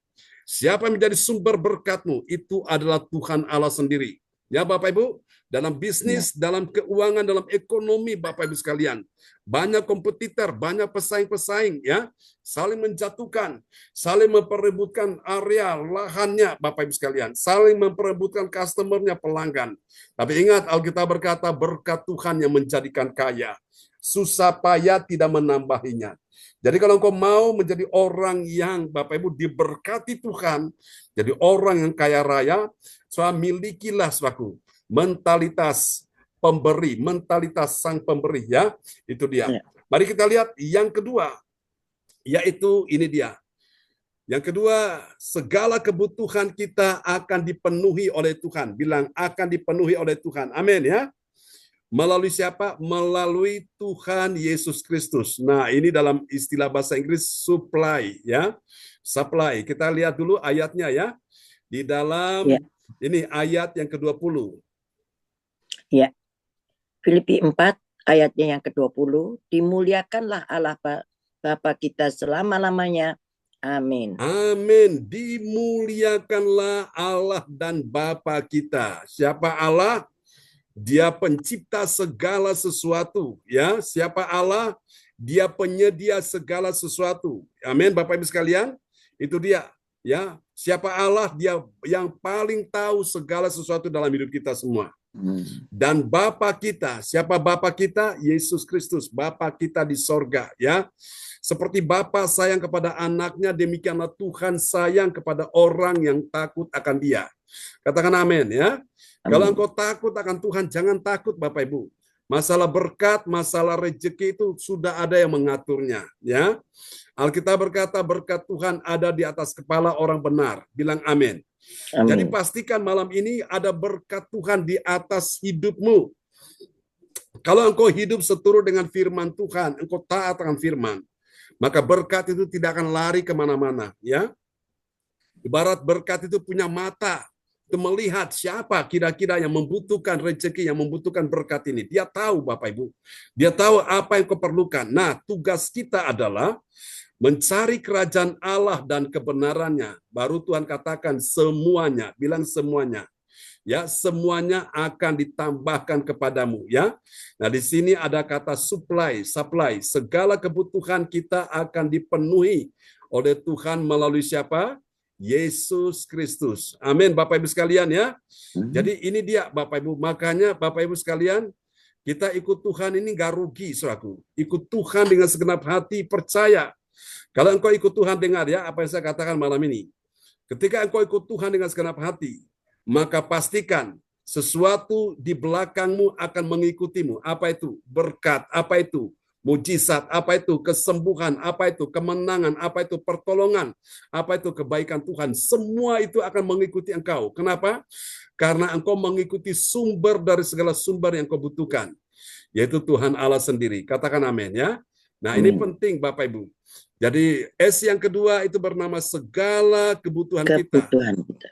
Siapa yang menjadi sumber berkatmu? Itu adalah Tuhan Allah sendiri. Ya Bapak Ibu, dalam bisnis, dalam keuangan, dalam ekonomi Bapak Ibu sekalian. Banyak kompetitor, banyak pesaing-pesaing ya, saling menjatuhkan, saling memperebutkan area lahannya Bapak Ibu sekalian, saling memperebutkan customernya, pelanggan. Tapi ingat Alkitab berkata berkat Tuhan yang menjadikan kaya, susah payah tidak menambahinya. Jadi kalau engkau mau menjadi orang yang Bapak Ibu diberkati Tuhan, jadi orang yang kaya raya, milikilah suatu mentalitas pemberi, mentalitas sang pemberi ya, itu dia. Mari kita lihat yang kedua, yaitu ini dia. Yang kedua, segala kebutuhan kita akan dipenuhi oleh Tuhan. Bilang akan dipenuhi oleh Tuhan. Amin ya. Melalui siapa? Melalui Tuhan Yesus Kristus. Nah, ini dalam istilah bahasa Inggris supply ya. Supply. Kita lihat dulu ayatnya ya. Di dalam ini ayat yang ke-20. Ya. Filipi 4 ayatnya yang ke-20, dimuliakanlah Allah Bapa kita selama-lamanya. Amin. Amin. Dimuliakanlah Allah dan Bapa kita. Siapa Allah? Dia pencipta segala sesuatu, ya. Siapa Allah? Dia penyedia segala sesuatu. Amin, Bapak Ibu sekalian. Itu dia, ya. Siapa Allah? Dia yang paling tahu segala sesuatu dalam hidup kita semua. Dan Bapa kita, siapa Bapa kita? Yesus Kristus, Bapa kita di sorga, ya. Seperti Bapa sayang kepada anaknya, demikianlah Tuhan sayang kepada orang yang takut akan Dia. Katakan amin ya. Kalau engkau takut akan Tuhan, jangan takut Bapak Ibu. Masalah berkat, masalah rezeki itu sudah ada yang mengaturnya, ya. Alkitab berkata berkat Tuhan ada di atas kepala orang benar. Bilang amin. Amin. Jadi pastikan malam ini ada berkat Tuhan di atas hidupmu. Kalau engkau hidup seturut dengan firman Tuhan, engkau taat akan firman, maka berkat itu tidak akan lari kemana-mana. Ya, ibarat berkat itu punya mata, itu melihat siapa kira-kira yang membutuhkan rezeki, yang membutuhkan berkat ini. Dia tahu Bapak Ibu, dia tahu apa yang kau perlukan. Nah, tugas kita adalah mencari kerajaan Allah dan kebenarannya. Baru Tuhan katakan semuanya, bilang semuanya. Ya, semuanya akan ditambahkan kepadamu, ya. Nah, di sini ada kata supply. Segala kebutuhan kita akan dipenuhi oleh Tuhan melalui siapa? Yesus Kristus. Amin, Bapak Ibu sekalian ya. Jadi ini dia Bapak Ibu. Makanya Bapak Ibu sekalian, kita ikut Tuhan ini gak rugi, saudaraku. Ikut Tuhan dengan segenap hati, percaya. Kalau engkau ikut Tuhan, dengar ya apa yang saya katakan malam ini. Ketika engkau ikut Tuhan dengan segenap hati, maka pastikan sesuatu di belakangmu akan mengikutimu. Apa itu? Berkat. Apa itu? Mujizat. Apa itu? Kesembuhan. Apa itu? Kemenangan. Apa itu? Pertolongan. Apa itu? Kebaikan Tuhan. Semua itu akan mengikuti engkau. Kenapa? Karena engkau mengikuti sumber dari segala sumber yang kau butuhkan, yaitu Tuhan Allah sendiri. Katakan amin ya. Nah, ini penting Bapak Ibu. Jadi S yang kedua itu bernama segala kebutuhan kita.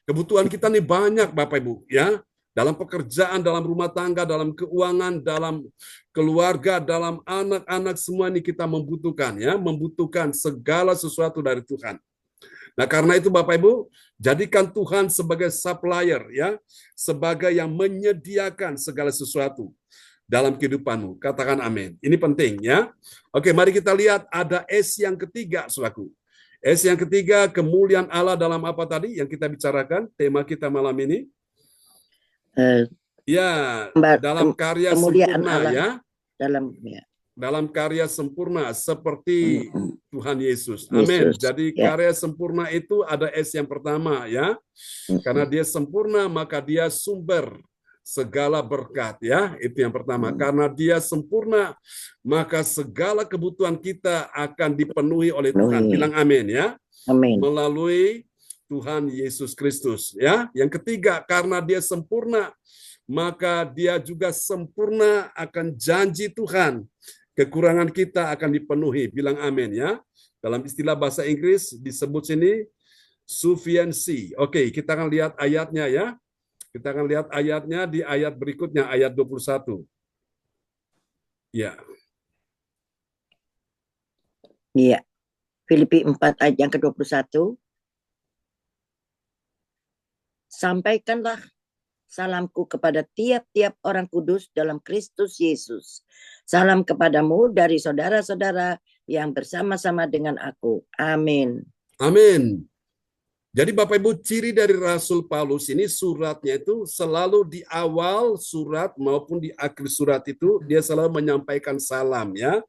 Kebutuhan kita nih banyak Bapak Ibu ya. Dalam pekerjaan, dalam rumah tangga, dalam keuangan, dalam keluarga, dalam anak-anak, semua ini kita membutuhkan ya, membutuhkan segala sesuatu dari Tuhan. Nah, karena itu Bapak Ibu, jadikan Tuhan sebagai supplier ya, sebagai yang menyediakan segala sesuatu dalam kehidupanmu. Katakan amin. Ini penting ya. Oke, mari kita lihat ada S yang ketiga, saudaraku. S yang ketiga, kemuliaan Allah dalam apa tadi yang kita bicarakan, tema kita malam ini? Ya, dalam karya sempurna Allah, ya. Dalam karya sempurna seperti Tuhan Yesus. Amin. Jadi karya sempurna itu ada S yang pertama ya. Karena dia sempurna maka dia sumber segala berkat ya. Itu yang pertama. Karena dia sempurna maka segala kebutuhan kita akan dipenuhi oleh Tuhan. Bilang amin ya. Amin. Melalui Tuhan Yesus Kristus ya. Yang ketiga, karena dia sempurna maka dia juga sempurna akan janji Tuhan. Kekurangan kita akan dipenuhi. Bilang amin ya. Dalam istilah bahasa Inggris disebut sini sufficiency. Oke, kita akan lihat ayatnya ya. Kita akan lihat ayatnya di ayat berikutnya, ayat 21. Ya. Iya. Filipi 4 ayat yang ke-21. Sampaikanlah salamku kepada tiap-tiap orang kudus dalam Kristus Yesus. Salam kepadamu dari saudara-saudara yang bersama-sama dengan aku. Amin. Amin. Jadi Bapak Ibu, ciri dari Rasul Paulus ini suratnya itu selalu di awal surat maupun di akhir surat itu dia selalu menyampaikan salam ya.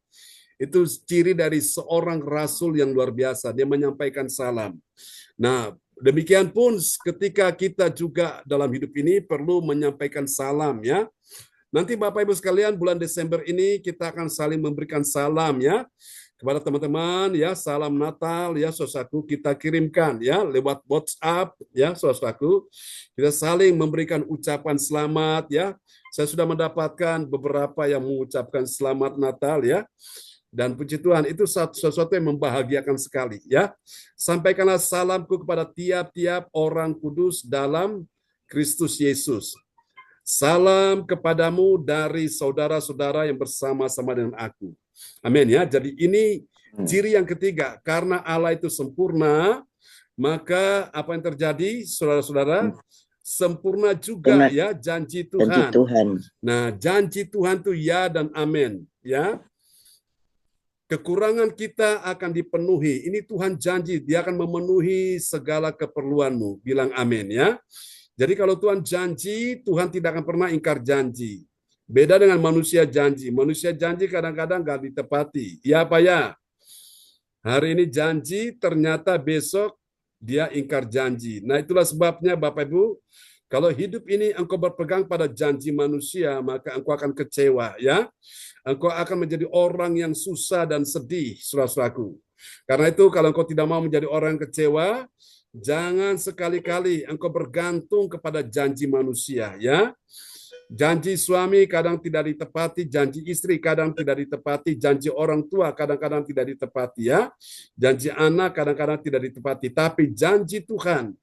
Itu ciri dari seorang rasul yang luar biasa, dia menyampaikan salam. Nah, demikian pun ketika kita juga dalam hidup ini perlu menyampaikan salam ya. Nanti Bapak Ibu sekalian bulan Desember ini kita akan saling memberikan salam ya. Kepada teman-teman ya, salam Natal ya saudaraku kita kirimkan ya lewat WhatsApp ya saudaraku. Kita saling memberikan ucapan selamat ya. Saya sudah mendapatkan beberapa yang mengucapkan selamat Natal ya. Dan puji Tuhan itu sesuatu yang membahagiakan sekali ya. Sampaikanlah salamku kepada tiap-tiap orang kudus dalam Kristus Yesus. Salam kepadamu dari saudara-saudara yang bersama-sama dengan aku. Amin ya. Jadi ini ciri yang ketiga. Karena Allah itu sempurna, maka apa yang terjadi saudara-saudara? Sempurna juga ya janji Tuhan. Nah, janji Tuhan itu ya dan amin ya. Kekurangan kita akan dipenuhi. Ini Tuhan janji, dia akan memenuhi segala keperluanmu. Bilang amin ya. Jadi kalau Tuhan janji, Tuhan tidak akan pernah ingkar janji. Beda dengan manusia janji. Manusia janji kadang-kadang nggak ditepati. Ya apa ya? Hari ini janji, ternyata besok dia ingkar janji. Nah itulah sebabnya Bapak Ibu, kalau hidup ini engkau berpegang pada janji manusia, maka engkau akan kecewa ya. Engkau akan menjadi orang yang susah dan sedih, saudara-saudaraku. Karena itu kalau engkau tidak mau menjadi orang yang kecewa, jangan sekali-kali engkau bergantung kepada janji manusia ya. Janji suami kadang tidak ditepati, janji istri kadang tidak ditepati, janji orang tua kadang-kadang tidak ditepati ya. Janji anak kadang-kadang tidak ditepati, tapi janji Tuhan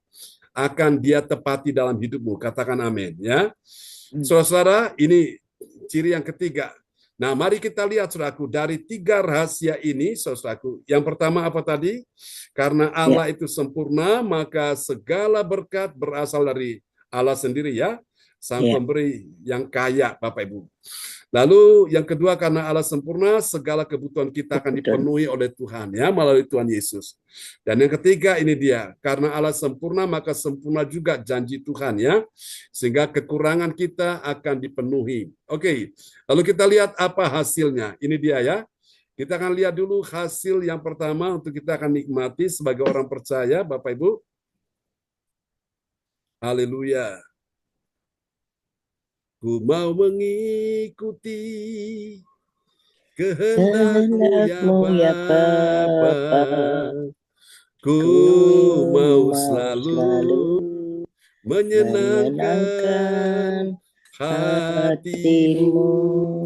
akan dia tepati dalam hidupmu. Katakan amin ya. Saudara-saudara, ini ciri yang ketiga. Nah, mari kita lihat saudaraku dari 3 rahasia ini, saudaraku. Yang pertama apa tadi? Karena Allah itu sempurna, maka segala berkat berasal dari Allah sendiri ya. Sang pemberi yang kaya, Bapak Ibu. Lalu yang kedua, karena Allah sempurna, segala kebutuhan kita akan dipenuhi oleh Tuhan ya melalui Tuhan Yesus. Dan yang ketiga ini dia, karena Allah sempurna maka sempurna juga janji Tuhan ya. Sehingga kekurangan kita akan dipenuhi. Oke, lalu kita lihat apa hasilnya. Ini dia ya. Kita akan lihat dulu hasil yang pertama untuk kita akan nikmati sebagai orang percaya, Bapak Ibu. Haleluya. Ku mau mengikuti kehendak-Mu ya Bapa. Ku mau selalu menyenangkan hati-Mu.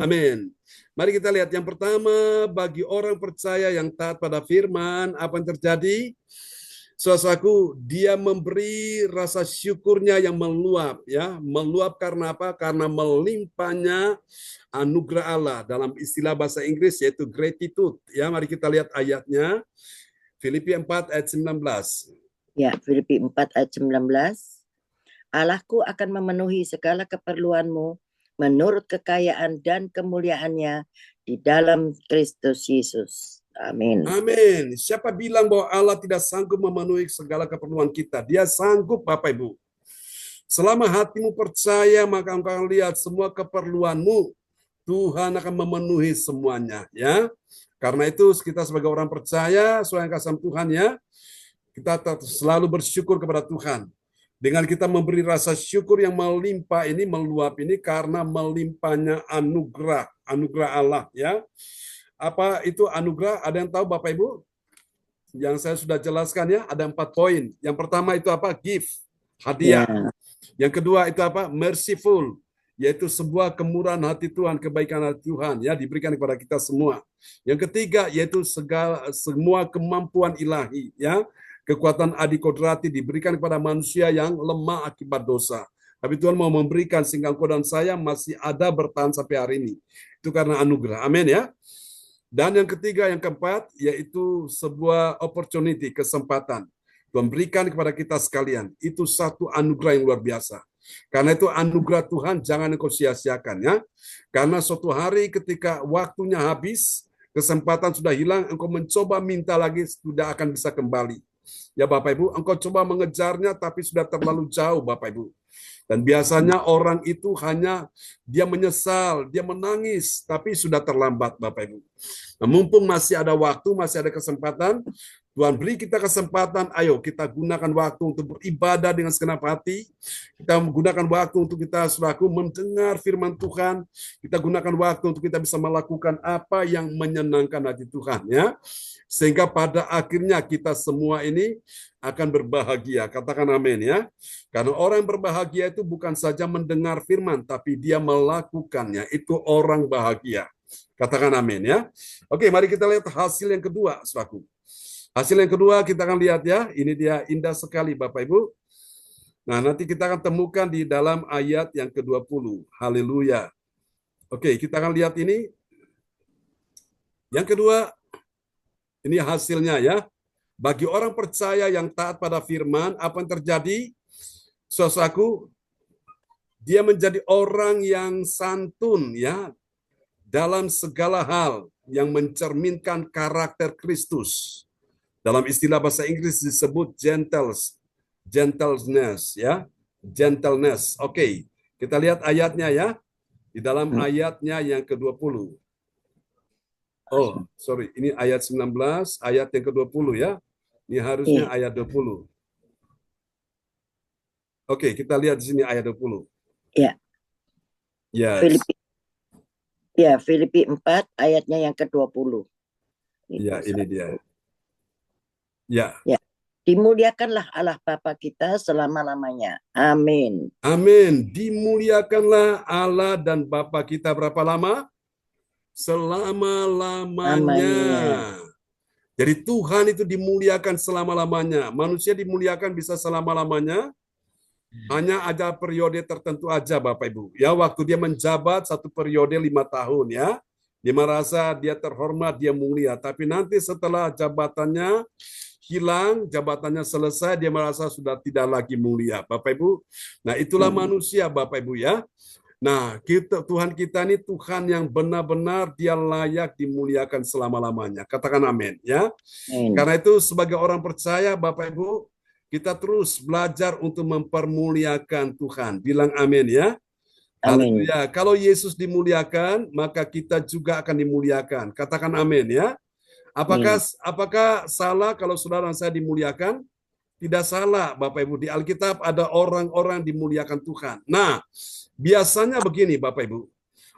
Amin. Mari kita lihat yang pertama, bagi orang percaya yang taat pada firman, apa yang terjadi? Saudaraku, dia memberi rasa syukurnya yang meluap ya, meluap karena apa? Karena melimpahnya anugerah Allah, dalam istilah bahasa Inggris yaitu gratitude ya. Mari kita lihat ayatnya. Filipi 4 ayat 19. Ya, Filipi 4 ayat 19. Allahku akan memenuhi segala keperluanmu menurut kekayaan dan kemuliaannya di dalam Kristus Yesus. Amin. Amin. Siapa bilang bahwa Allah tidak sanggup memenuhi segala keperluan kita? Dia sanggup, Bapak Ibu. Selama hatimu percaya, maka engkau akan lihat semua keperluanmu. Tuhan akan memenuhi semuanya, ya. Karena itu kita sebagai orang percaya, sesuai yang kasih Tuhan ya, kita selalu bersyukur kepada Tuhan. Dengan kita memberi rasa syukur yang melimpah ini, meluap ini karena melimpahnya anugerah Allah ya. Apa itu anugerah? Ada yang tahu Bapak Ibu? Yang saya sudah jelaskan ya, ada 4 poin. Yang pertama itu apa? Gift, hadiah. Ya. Yang kedua itu apa? Merciful, yaitu sebuah kemurahan hati Tuhan, kebaikan hati Tuhan ya diberikan kepada kita semua. Yang ketiga yaitu semua kemampuan ilahi ya, kekuatan adikodrati diberikan kepada manusia yang lemah akibat dosa. Tapi Tuhan mau memberikan sehingga engkau dan saya masih ada bertahan sampai hari ini. Itu karena anugerah. Amin ya. Dan yang ketiga, yang keempat, yaitu sebuah opportunity, kesempatan. Tuhan berikan kepada kita sekalian. Itu satu anugerah yang luar biasa. Karena itu anugerah Tuhan jangan engkau sia-siakan ya. Karena suatu hari ketika waktunya habis, kesempatan sudah hilang, engkau mencoba minta lagi, sudah akan bisa kembali. Ya Bapak Ibu, engkau coba mengejarnya tapi sudah terlalu jauh Bapak Ibu. Dan biasanya orang itu hanya dia menyesal, dia menangis, tapi sudah terlambat Bapak Ibu. Nah, mumpung masih ada waktu, masih ada kesempatan, Tuhan beri kita kesempatan, ayo kita gunakan waktu untuk beribadah dengan segenap hati, kita menggunakan waktu untuk kita selaku mendengar firman Tuhan, kita gunakan waktu untuk kita bisa melakukan apa yang menyenangkan hati Tuhan ya. Sehingga pada akhirnya kita semua ini akan berbahagia. Katakan amin ya. Karena orang yang berbahagia itu bukan saja mendengar firman, tapi dia melakukannya. Itu orang bahagia. Katakan amin ya. Oke, mari kita lihat hasil yang kedua, saudaraku. Hasil yang kedua kita akan lihat ya. Ini dia indah sekali Bapak Ibu. Nah, nanti kita akan temukan di dalam ayat yang ke-20. Haleluya. Oke, kita akan lihat ini. Yang kedua, ini hasilnya ya. Bagi orang percaya yang taat pada firman, apa yang terjadi? Saudaraku, dia menjadi orang yang santun ya dalam segala hal yang mencerminkan karakter Kristus. Dalam istilah bahasa Inggris disebut gentleness ya. Gentleness. Oke, kita lihat ayatnya ya. Di dalam ayatnya yang ke-20. Oh, sorry. Ini ayat 19, ayat yang ke-20 ya. Ini harusnya ayat 20. Oke, kita lihat di sini ayat 20. Ya. Yes. Filipi 4 ayatnya yang ke-20. Ya, ini dia. Ya. Ya. Dimuliakanlah Allah Bapa kita selama-lamanya. Amin. Amin. Dimuliakanlah Allah dan Bapa kita berapa lama? Selama-lamanya. Jadi Tuhan itu dimuliakan selama-lamanya. Manusia dimuliakan bisa selama-lamanya. Hanya ada periode tertentu aja Bapak Ibu. Ya, waktu dia menjabat satu periode 5 tahun ya. Dia merasa dia terhormat, dia mulia. Tapi nanti setelah jabatannya hilang, jabatannya selesai, dia merasa sudah tidak lagi mulia Bapak Ibu. Nah, itulah manusia Bapak Ibu ya. Nah, Tuhan kita ini Tuhan yang benar-benar dia layak dimuliakan selama-lamanya. Katakan amin ya. Amin. Karena itu sebagai orang percaya Bapak Ibu, kita terus belajar untuk mempermuliakan Tuhan. Bilang amin ya. Amin. Haleluya. Kalau Yesus dimuliakan, maka kita juga akan dimuliakan. Katakan amin ya. Apakah salah kalau saudara dan saya dimuliakan? Tidak salah, Bapak Ibu. Di Alkitab ada orang-orang dimuliakan Tuhan. Nah, biasanya begini, Bapak Ibu.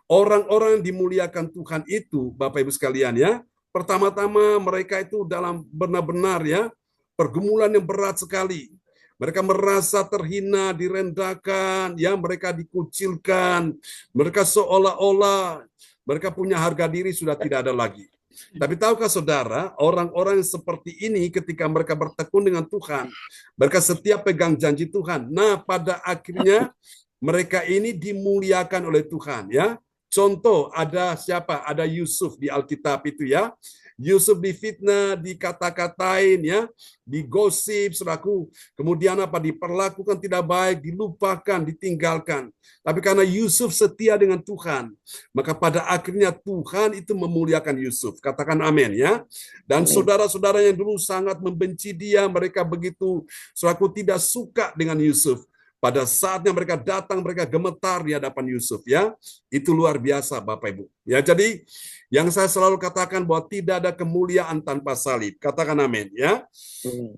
Orang-orang yang dimuliakan Tuhan itu, Bapak Ibu sekalian ya, pertama-tama mereka itu dalam benar-benar ya, pergumulan yang berat sekali. Mereka merasa terhina, direndahkan, ya mereka dikucilkan, mereka seolah-olah mereka punya harga diri sudah tidak ada lagi. Tapi tahukah saudara, orang-orang yang seperti ini ketika mereka bertekun dengan Tuhan, mereka setiap pegang janji Tuhan. Nah, pada akhirnya mereka ini dimuliakan oleh Tuhan, ya. Contoh ada siapa? Ada Yusuf di Alkitab itu ya. Yusuf difitnah, dikata-katain ya, digosip, saudaraku. Kemudian apa? Diperlakukan tidak baik, dilupakan, ditinggalkan. Tapi karena Yusuf setia dengan Tuhan, maka pada akhirnya Tuhan itu memuliakan Yusuf. Katakan amin ya. Dan saudara-saudara yang dulu sangat membenci dia, mereka begitu, saudaraku, tidak suka dengan Yusuf. Pada saatnya mereka datang, mereka gemetar di hadapan Yusuf ya. Itu luar biasa Bapak Ibu. Ya, jadi yang saya selalu katakan bahwa tidak ada kemuliaan tanpa salib. Katakan amin ya.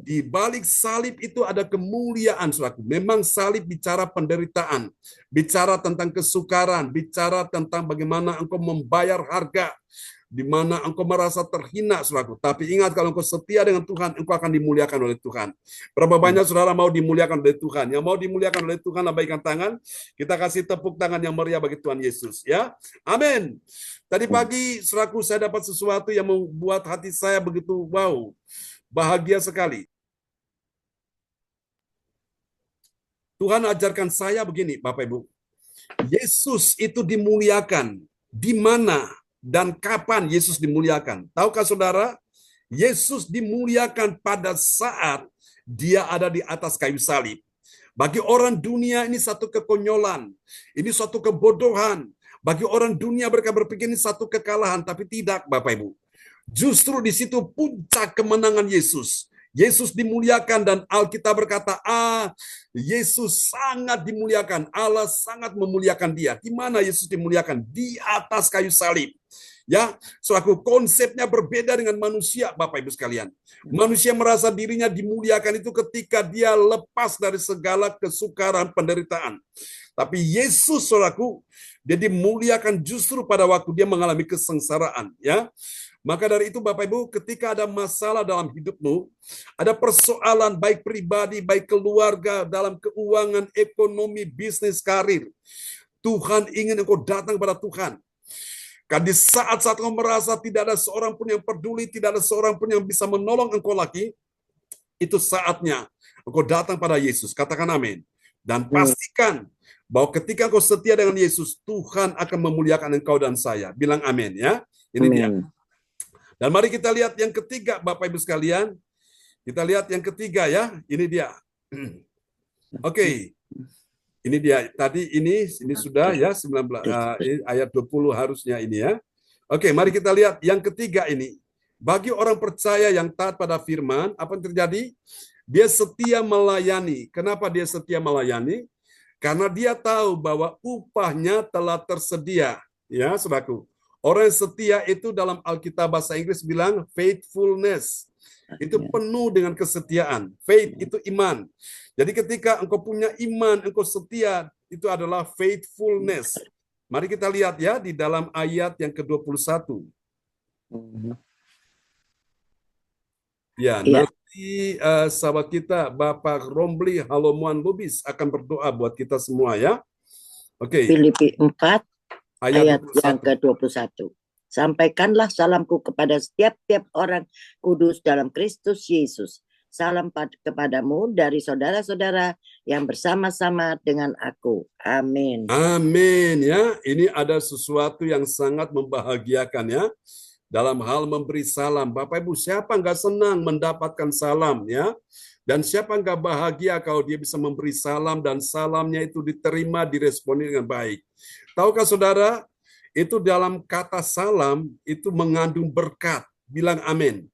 Di balik salib itu ada kemuliaan, saudaraku. Memang salib bicara penderitaan, bicara tentang kesukaran, bicara tentang bagaimana engkau membayar harga, di mana engkau merasa terhina, saudaraku. Tapi ingat, kalau engkau setia dengan Tuhan, engkau akan dimuliakan oleh Tuhan. Berapa banyak saudara mau dimuliakan oleh Tuhan? Yang mau dimuliakan oleh Tuhan, lambaikan tangan. Kita kasih tepuk tangan yang meriah bagi Tuhan Yesus. Ya, amin. Tadi pagi, saudaraku, saya dapat sesuatu yang membuat hati saya begitu, wow, bahagia sekali. Tuhan ajarkan saya begini, Bapak Ibu. Yesus itu dimuliakan. Di mana dan kapan Yesus dimuliakan? Tahukah saudara? Yesus dimuliakan pada saat dia ada di atas kayu salib. Bagi orang dunia ini satu kekonyolan, ini suatu kebodohan. Bagi orang dunia mereka berpikir ini satu kekalahan, tapi tidak, Bapak Ibu. Justru di situ puncak kemenangan Yesus. Yesus dimuliakan dan Alkitab berkata, Yesus sangat dimuliakan. Allah sangat memuliakan dia. Di mana Yesus dimuliakan? Di atas kayu salib. Ya, selaku konsepnya berbeda dengan manusia, Bapak Ibu sekalian. Manusia merasa dirinya dimuliakan itu ketika dia lepas dari segala kesukaran, penderitaan. Tapi Yesus, saudaraku, dia dimuliakan justru pada waktu dia mengalami kesengsaraan, ya. Maka dari itu Bapak Ibu, ketika ada masalah dalam hidupmu, ada persoalan baik pribadi, baik keluarga, dalam keuangan, ekonomi, bisnis, karir, Tuhan ingin engkau datang kepada Tuhan. Kan di saat-saat engkau merasa tidak ada seorang pun yang peduli, tidak ada seorang pun yang bisa menolong engkau lagi, itu saatnya engkau datang pada Yesus. Katakan amin. Dan pastikan bahwa ketika engkau setia dengan Yesus, Tuhan akan memuliakan engkau dan saya. Bilang amin ya. Ini dia. Dan mari kita lihat yang ketiga, Bapak Ibu sekalian. Kita lihat yang ketiga ya. Ini dia. Oke. Ini dia. Tadi ini sudah ya 19 ayat 20 harusnya ini ya. Oke, mari kita lihat yang ketiga ini. Bagi orang percaya yang taat pada firman, apa yang terjadi? Dia setia melayani. Kenapa dia setia melayani? Karena dia tahu bahwa upahnya telah tersedia. Ya, saudaraku. Orang yang setia itu dalam Alkitab bahasa Inggris bilang faithfulness. Itu penuh dengan kesetiaan. Faith itu iman. Jadi ketika engkau punya iman, engkau setia, itu adalah faithfulness. Mari kita lihat ya di dalam ayat yang ke-21. Ya, nanti sahabat kita Bapak Rombli Halomuan Lubis akan berdoa buat kita semua ya. Oke. Filipi 4 ayat 21. yang ke-21. Sampaikanlah salamku kepada setiap orang kudus dalam Kristus Yesus. Salam kepadamu dari saudara-saudara yang bersama-sama dengan aku. Amin. Amin ya. Ini ada sesuatu yang sangat membahagiakan ya. Dalam hal memberi salam. Bapak Ibu, siapa nggak senang mendapatkan salam ya? Dan siapa nggak bahagia kalau dia bisa memberi salam dan salamnya itu diterima, diresponi dengan baik. Tahukah saudara, itu dalam kata salam itu mengandung berkat. Bilang amin.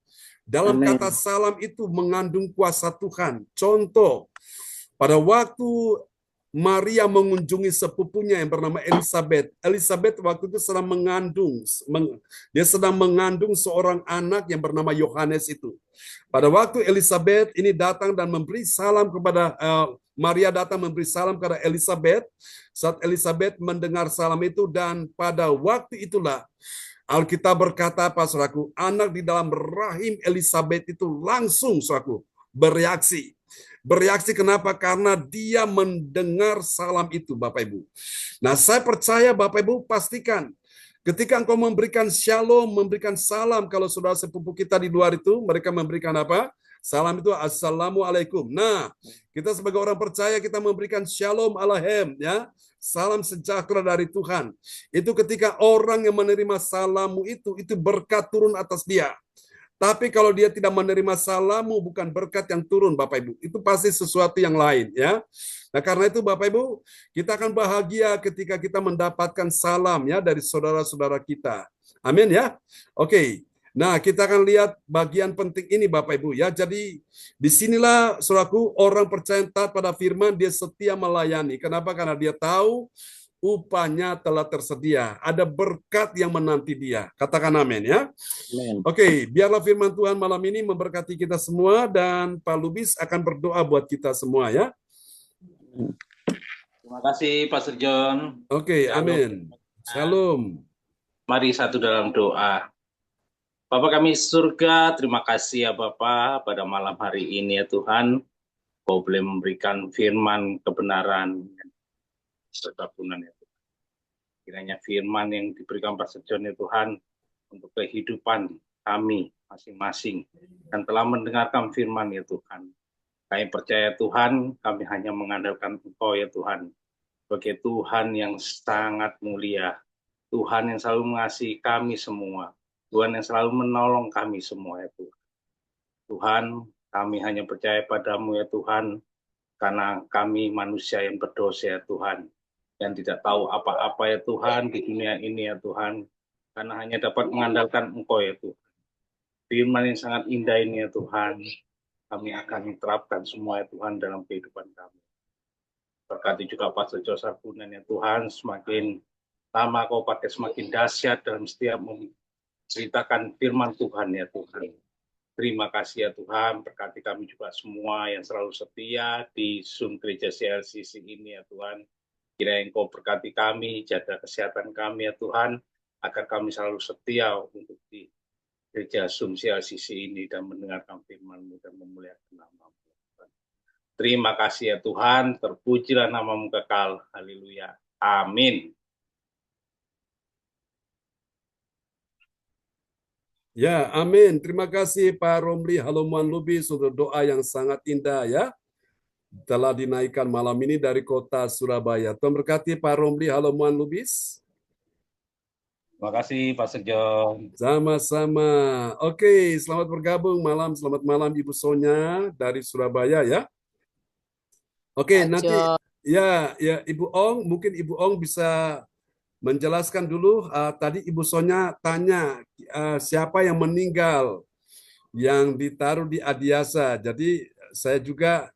Dalam Amin. kata salam itu mengandung kuasa Tuhan. Contoh, pada waktu Maria mengunjungi sepupunya yang bernama Elizabeth. Elizabeth waktu itu sedang mengandung, dia sedang mengandung seorang anak yang bernama Yohanes itu. Pada waktu Elizabeth ini datang dan memberi salam kepada Maria datang memberi salam kepada Elizabeth. Saat Elizabeth mendengar salam itu dan pada waktu itulah Alkitab berkata, Pak Saudaraku, anak di dalam rahim Elizabeth itu langsung, saudaraku, bereaksi. Bereaksi kenapa? Karena dia mendengar salam itu, Bapak Ibu. Nah, saya percaya Bapak Ibu pastikan ketika engkau memberikan shalom, memberikan salam, kalau saudara sepupu kita di luar itu, mereka memberikan apa? Salam itu assalamualaikum. Nah, kita sebagai orang percaya kita memberikan shalom alahem, ya. Salam sejahtera dari Tuhan. Itu ketika orang yang menerima salammu itu berkat turun atas dia. Tapi kalau dia tidak menerima salammu, bukan berkat yang turun, Bapak Ibu. Itu pasti sesuatu yang lain, ya. Nah, karena itu Bapak Ibu, kita akan bahagia ketika kita mendapatkan salam ya dari saudara-saudara kita. Amin ya. Oke. Nah, kita akan lihat bagian penting ini Bapak Ibu ya. Jadi disinilah saudaraku, orang percaya taat pada firman, dia setia melayani. Kenapa? Karena dia tahu upahnya telah tersedia. Ada berkat yang menanti dia. Katakan amin ya. Amin. Oke, biarlah firman Tuhan malam ini memberkati kita semua dan Pak Lubis akan berdoa buat kita semua ya. Terima kasih Pastor John. Oke, amin. Shalom. Mari satu dalam doa. Bapa kami surga, terima kasih ya Bapa pada malam hari ini ya Tuhan. Kau boleh memberikan firman kebenaran kesabaran ya Tuhan. Kiranya firman yang diberikan Pastor John ya Tuhan untuk kehidupan kami masing-masing dan telah mendengarkan firman ya Tuhan. Kami percaya Tuhan, kami hanya mengandalkan Engkau ya Tuhan. Sebagai Tuhan yang sangat mulia, Tuhan yang selalu mengasihi kami semua, Tuhan yang selalu menolong kami semua ya Tuhan. Tuhan, kami hanya percaya padamu ya Tuhan, karena kami manusia yang berdosa ya Tuhan, yang tidak tahu apa-apa ya Tuhan di dunia ini ya Tuhan, karena hanya dapat mengandalkan Engkau ya Tuhan. Firman yang sangat indah ini ya Tuhan, kami akan terapkan semua ya Tuhan dalam kehidupan kami. Berkati juga Pastor Joseph Punan ya Tuhan, semakin lama Kau pakai semakin dahsyat dalam setiap menceritakan firman Tuhan ya Tuhan. Terima kasih ya Tuhan, berkati kami juga semua yang selalu setia di Zoom Gereja CLCC ini ya Tuhan. Kiranya Engkau berkati kami, jaga kesehatan kami ya Tuhan, agar kami selalu setia untuk di Gereja Zoom CLCC ini dan mendengarkan firman-Mu dan memuliakan nama-Mu. Terima kasih ya Tuhan, terpujilah nama-Mu kekal. Haleluya. Amin. Ya, amin. Terima kasih Pak Romli Halomuan Lubis untuk doa yang sangat indah ya. Telah dinaikkan malam ini dari kota Surabaya. Tuhan berkati Pak Romli Halomuan Lubis. Terima kasih Pastor John. Sama-sama. Oke, selamat bergabung malam. Selamat malam Ibu Sonya dari Surabaya ya. Oke, nanti ya Ibu Ong, mungkin Ibu Ong bisa menjelaskan dulu. Tadi Ibu Sonya tanya siapa yang meninggal yang ditaruh di Adiasa. Jadi saya juga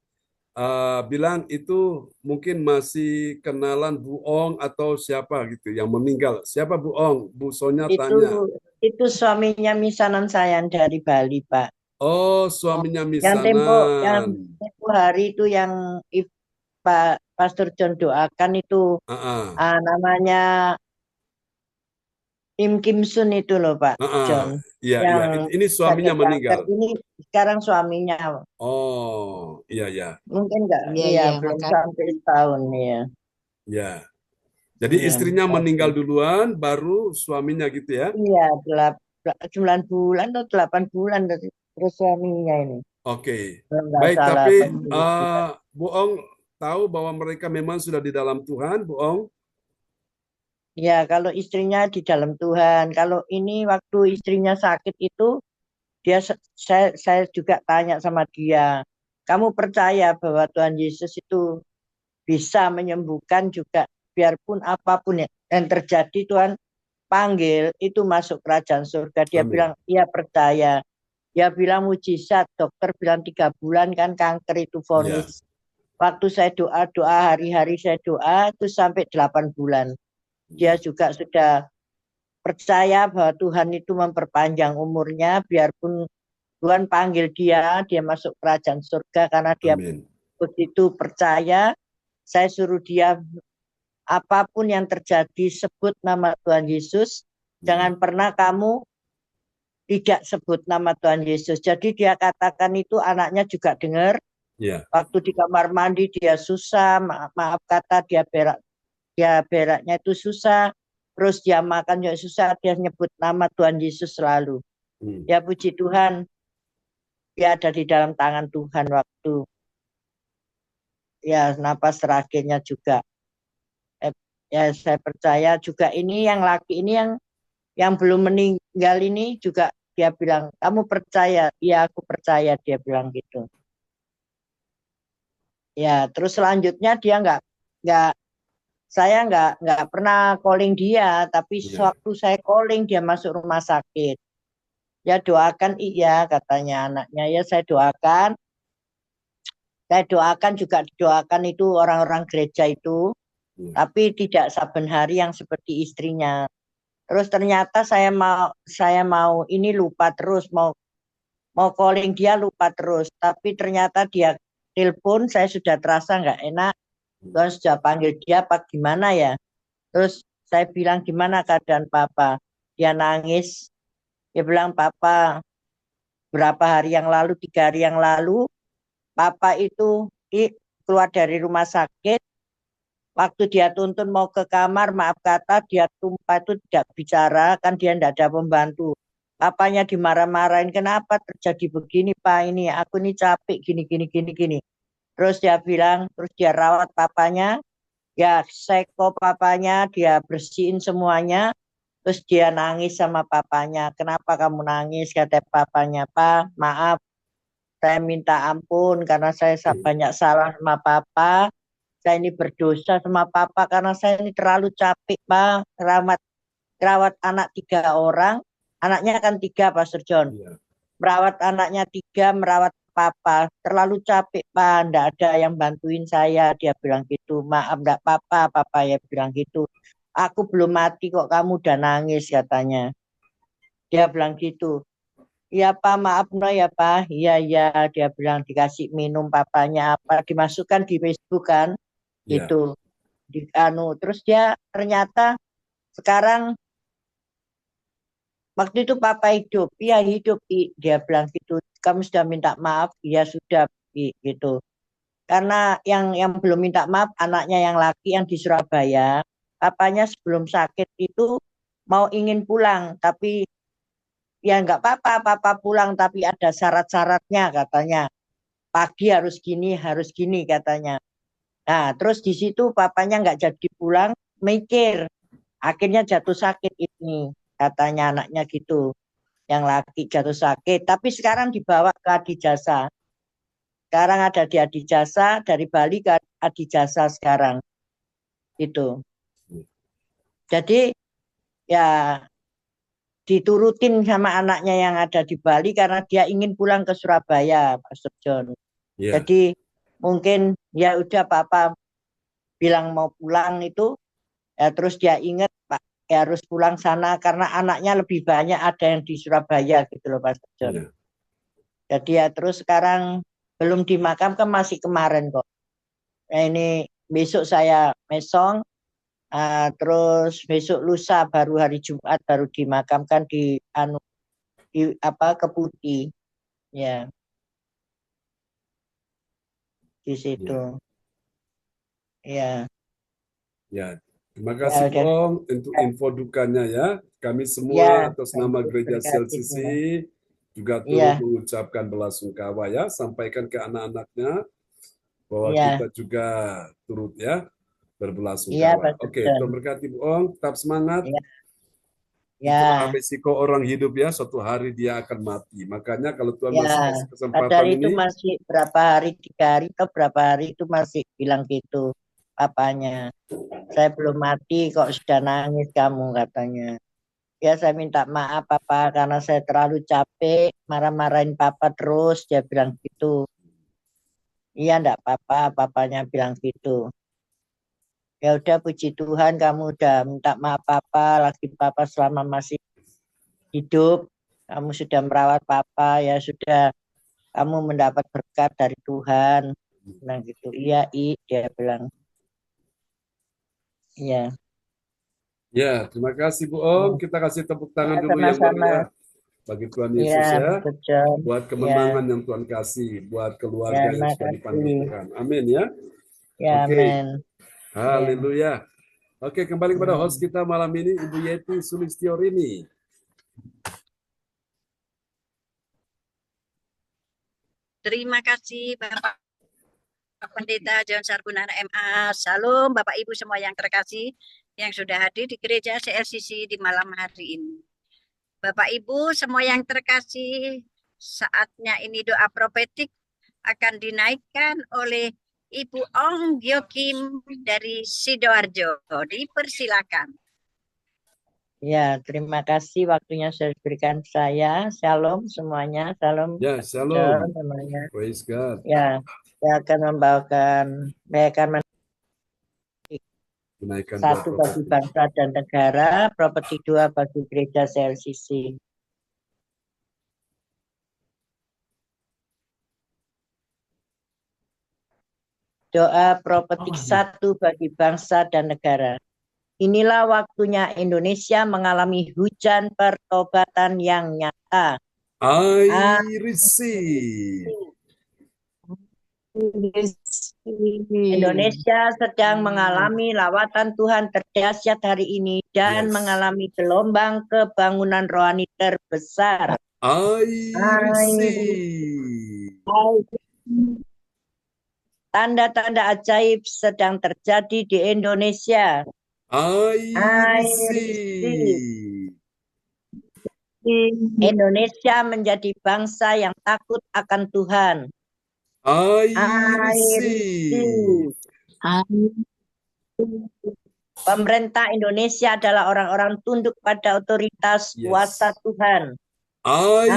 bilang itu mungkin masih kenalan Bu Ong atau siapa gitu yang meninggal. Siapa Bu Ong? Bu Sonya tanya. Itu suaminya misanan saya dari Bali, Pak. Oh, suaminya Yang misanan. tempo hari itu yang Pak Pastor John doakan itu namanya Im Kim Sun itu loh Pak John. Iya. Ini suaminya meninggal. Ini sekarang suaminya. Oh, iya. Mungkin enggak, belum sampai setahun ya. Ya. Jadi istrinya meninggal duluan, baru suaminya gitu ya? Iya, 9 bulan atau 8 bulan terus suaminya ini. Oke. Enggak Baik, salah, tapi pemilik. Bu Ong tahu bahwa mereka memang sudah di dalam Tuhan, Bu Ong? Ya, kalau istrinya di dalam Tuhan. Kalau ini waktu istrinya sakit itu, saya juga tanya sama dia, kamu percaya bahwa Tuhan Yesus itu bisa menyembuhkan juga, biarpun apapun yang terjadi, Tuhan panggil itu masuk kerajaan surga. Dia Amin. bilang, iya percaya. Dia bilang mujizat, dokter bilang 3 bulan kan kanker itu Iya. vonis. Waktu saya doa, hari-hari saya doa itu sampai 8 bulan. Dia juga sudah percaya bahwa Tuhan itu memperpanjang umurnya, biarpun Tuhan panggil dia masuk kerajaan surga karena dia Amin. begitu percaya. Saya suruh dia apapun yang terjadi sebut nama Tuhan Yesus. Jangan pernah kamu tidak sebut nama Tuhan Yesus. Jadi dia katakan itu, anaknya juga dengar. Iya. Waktu di kamar mandi dia susah, maaf kata dia beraknya itu susah. Terus dia makan juga susah, dia nyebut nama Tuhan Yesus selalu. Ya puji Tuhan, dia ada di dalam tangan Tuhan waktu ya napas terakhirnya juga. Ya saya percaya juga ini yang laki ini yang belum meninggal ini juga dia bilang, kamu percaya? Iya aku percaya, dia bilang gitu. Ya terus selanjutnya dia saya nggak pernah calling dia, tapi sewaktu saya calling dia masuk rumah sakit. Ya doakan, iya katanya anaknya, ya saya doakan. Saya doakan juga, didoakan itu orang-orang gereja itu, tapi tidak saben hari yang seperti istrinya. Terus ternyata saya mau ini lupa terus, mau calling dia lupa terus, tapi ternyata dia telepon, saya sudah terasa nggak enak. Terus sudah panggil dia apa gimana ya. Terus saya bilang, gimana keadaan papa? Dia nangis. Dia bilang, papa berapa hari yang lalu, 3 hari yang lalu, papa itu keluar dari rumah sakit. Waktu dia tuntun mau ke kamar, maaf kata dia tumpah itu tidak bicara, kan dia tidak ada pembantu. Papanya dimarah-marahin, kenapa terjadi begini Pak, ini aku ini capek gini. Terus dia bilang, terus dia rawat papanya, ya seko papanya, dia bersihin semuanya. Terus dia nangis sama papanya. Kenapa kamu nangis? Kata papanya, Pak, maaf, saya minta ampun karena saya banyak salah sama papa. Saya ini berdosa sama papa karena saya ini terlalu capek, Pak. Merawat anak 3 orang. Anaknya kan 3, Pastor John. Merawat anaknya 3, merawat papa. Terlalu capek, Pak. Nggak ada yang bantuin saya. Dia bilang gitu. Maaf, nggak apa-apa, papa ya bilang gitu. Aku belum mati kok kamu udah nangis katanya. Dia bilang gitu. Iya Pak, maaf no ya Pak. Iya, dia bilang dikasih minum papanya apa, dimasukkan di Facebook kan. Gitu. Terus dia ternyata sekarang waktu itu papa hidup. Iya hidup, dia bilang gitu. Kamu sudah minta maaf? Iya sudah, gitu. Karena yang belum minta maaf anaknya yang laki yang di Surabaya. Papanya sebelum sakit itu ingin pulang, tapi ya nggak apa-apa, papa pulang, tapi ada syarat-syaratnya katanya. Pagi harus gini katanya. Nah, terus di situ papanya nggak jadi pulang, mikir. Akhirnya jatuh sakit ini, katanya anaknya gitu. Yang laki jatuh sakit, tapi sekarang dibawa ke Adijasa. Sekarang ada di Adijasa, dari Bali ke Adijasa sekarang. Gitu. Jadi ya diturutin sama anaknya yang ada di Bali karena dia ingin pulang ke Surabaya, Pastor John. Jadi mungkin ya udah papa bilang mau pulang itu, ya terus dia ingat Pak ya harus pulang sana karena anaknya lebih banyak ada yang di Surabaya gitu loh Pastor John. Jadi ya terus sekarang belum dimakamkan, masih kemarin kok. Nah, ini besok saya mesong. Terus besok lusa baru hari Jumat baru dimakamkan di Keputi ya di situ ya. Terima kasih Om untuk info dukanya ya. Kami semua atas nama Gereja CLCC juga turut mengucapkan belasungkawa ya. Sampaikan ke anak-anaknya bahwa kita juga turut ya berbelasungkawa. Oke, Tuhan berkati Bu Ong, tetap semangat. Ya, resiko orang hidup ya, suatu hari dia akan mati. Makanya kalau Tuhan masih ya. kasih Padahal kesempatan itu ini, masih berapa hari, 3 hari atau berapa hari itu masih bilang gitu papanya. Saya belum mati kok sudah nangis kamu katanya. Ya saya minta maaf papa karena saya terlalu capek marah-marahin papa terus. Dia bilang gitu. Iya enggak apa-apa, papanya bilang gitu. Ya udah puji Tuhan kamu udah minta maaf papa, lagi papa selama masih hidup. Kamu sudah merawat papa, ya sudah kamu mendapat berkat dari Tuhan. Bilang gitu. Iya, dia bilang. Iya. ya terima kasih Bu Om. Kita kasih tepuk tangan Ya, dulu yang sama-sama. meriah bagi Tuhan Yesus Iya, ya. Mr. John. Buat Ya, kemenangan yang Tuhan kasih, buat ya, keluarga yang sudah dipanggil makasih. Tuhan. Amin ya. Ya, Oke, amin. Ya. haleluya. Oke, kembali kepada host kita malam ini, Ibu Yeti Sulistiorini. Terima kasih Bapak Pendeta John Sargunana MA. Salam Bapak Ibu semua yang terkasih yang sudah hadir di gereja CLCC di malam hari ini. Bapak Ibu semua yang terkasih, saatnya ini doa profetik akan dinaikkan oleh Ibu Ong Gyokim dari Sidoarjo. Dipersilakan. Ya, terima kasih waktunya sudah diberikan saya. Shalom semuanya. Shalom. Ya, John shalom. semuanya. Praise God. Ya, saya akan Menaikkan satu doa bagi profetik. bangsa dan negara, properti 2 bagi gereja CLCC. Doa profetik 1 bagi bangsa dan negara. Inilah waktunya Indonesia mengalami hujan pertobatan yang nyata. I receive. Indonesia sedang mengalami lawatan Tuhan terdahsyat hari ini dan Yes. mengalami gelombang kebangunan rohani terbesar. I receive. Tanda-tanda ajaib sedang terjadi di Indonesia. I receive. receive. Indonesia menjadi bangsa yang takut akan Tuhan. I receive. receive. Pemerintah Indonesia adalah orang-orang tunduk pada otoritas Yes. kuasa Tuhan. I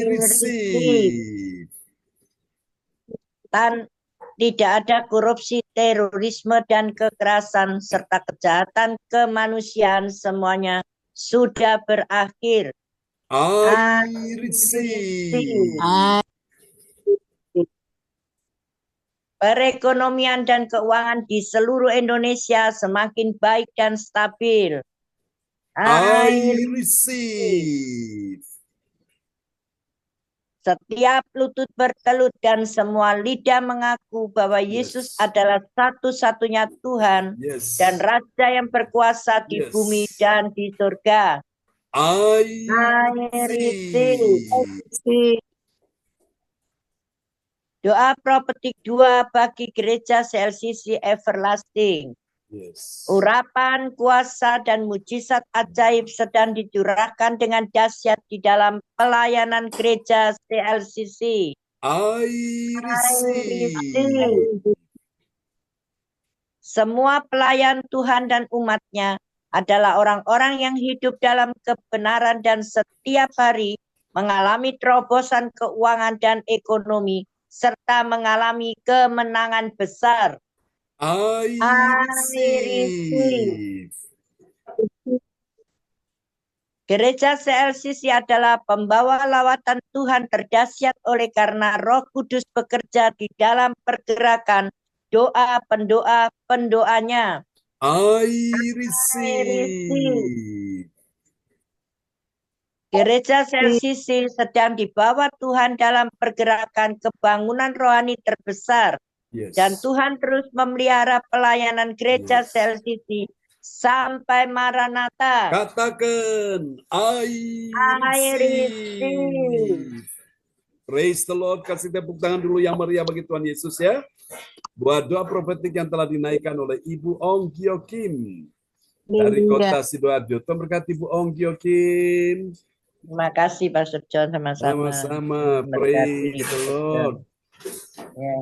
receive. Tidak ada korupsi, terorisme, dan kekerasan, serta kejahatan kemanusiaan semuanya sudah berakhir. I receive. Perekonomian dan keuangan di seluruh Indonesia semakin baik dan stabil. I receive. Setiap lutut bertelut dan semua lidah mengaku bahwa Yesus adalah satu-satunya Tuhan Yes. dan Raja yang berkuasa di Yes. bumi dan di surga. I receive. Doa profetik 2 bagi gereja CLCC Everlasting. Yes. Urapan, kuasa, dan mujizat ajaib sedang dicurahkan dengan dahsyat di dalam pelayanan gereja CLCC. I receive. Semua pelayan Tuhan dan umatnya adalah orang-orang yang hidup dalam kebenaran dan setiap hari mengalami terobosan keuangan dan ekonomi serta mengalami kemenangan besar. I receive. Gereja CLCC adalah pembawa lawatan Tuhan terdahsyat oleh karena Roh Kudus bekerja di dalam pergerakan doa pendoanya. I receive. Gereja CLCC sedang dibawa Tuhan dalam pergerakan kebangunan rohani terbesar. Yes. Dan Tuhan terus memelihara pelayanan gereja CLCC sampai Maranatha. Katakan, I receive. Praise the Lord. Kasih tepuk tangan dulu yang meriah bagi Tuhan Yesus ya. Buat doa profetik yang telah dinaikkan oleh Ibu Ong Gyokim dari Haleluya. kota Sidoarjo. Tuhan berkati Bu Onggi Kim. Terima kasih Pastor John, sama-sama. Sama-sama. Memberkati Praise the Pastor John. Lord. Ya.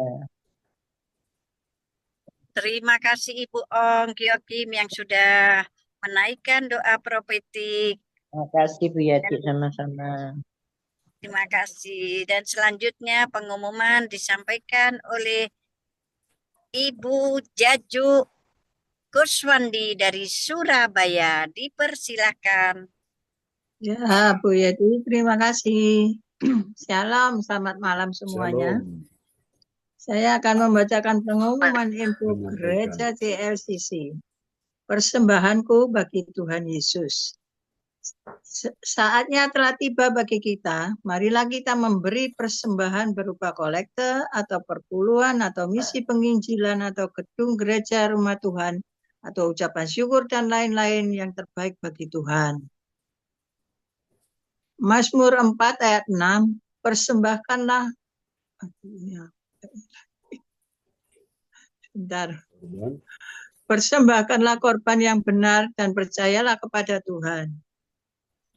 Terima kasih Ibu Ong Kim yang sudah menaikkan doa profetik. Terima kasih Bu Yati, sama-sama. Terima kasih. Dan selanjutnya pengumuman disampaikan oleh Ibu Jaju Kuswandi dari Surabaya. Dipersilahkan. Ya, Bu Yeti, terima kasih. Shalom, selamat malam semuanya. Shalom. Saya akan membacakan pengumuman info Menyampaikan. Gereja CLCC. Persembahanku bagi Tuhan Yesus. Saatnya telah tiba bagi kita. Marilah kita memberi persembahan berupa kolekte atau perpuluhan atau misi penginjilan atau gedung gereja rumah Tuhan atau ucapan syukur dan lain-lain yang terbaik bagi Tuhan. Mazmur 4 ayat 6, persembahkanlah persembahkanlah korban yang benar dan percayalah kepada Tuhan.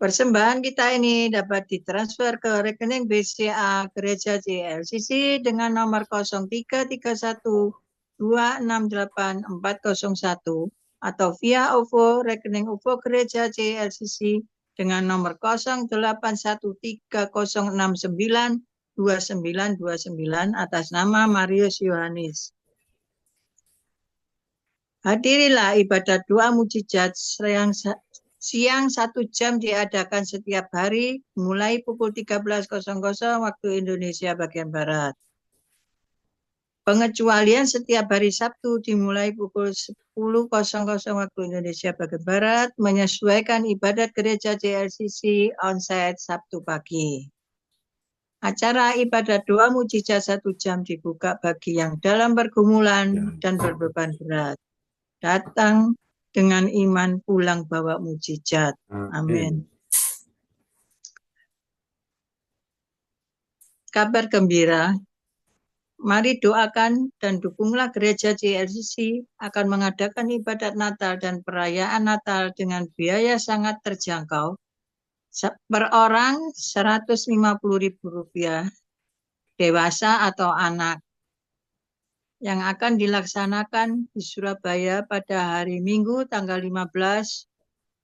Persembahan kita ini dapat ditransfer ke rekening BCA Gereja CLCC dengan nomor 0331268401 atau via OVO rekening OVO Gereja CLCC dengan nomor 0813069299 atas nama Marius Yohanes. Hadirilah ibadat doa mujizat siang 1 jam diadakan setiap hari mulai pukul 13.00 waktu Indonesia bagian Barat. Pengecualian setiap hari Sabtu dimulai pukul 10.00 waktu Indonesia bagian Barat menyesuaikan ibadat gereja CLCC onsite Sabtu pagi. Acara ibadat doa mujizat 1 jam dibuka bagi yang dalam pergumulan dan berbeban berat. Datang dengan iman pulang bawa mujizat. Amin. Kabar gembira, mari doakan dan dukunglah gereja CLCC akan mengadakan ibadat Natal dan perayaan Natal dengan biaya sangat terjangkau. Per orang Rp150.000 dewasa atau anak yang akan dilaksanakan di Surabaya pada hari Minggu tanggal 15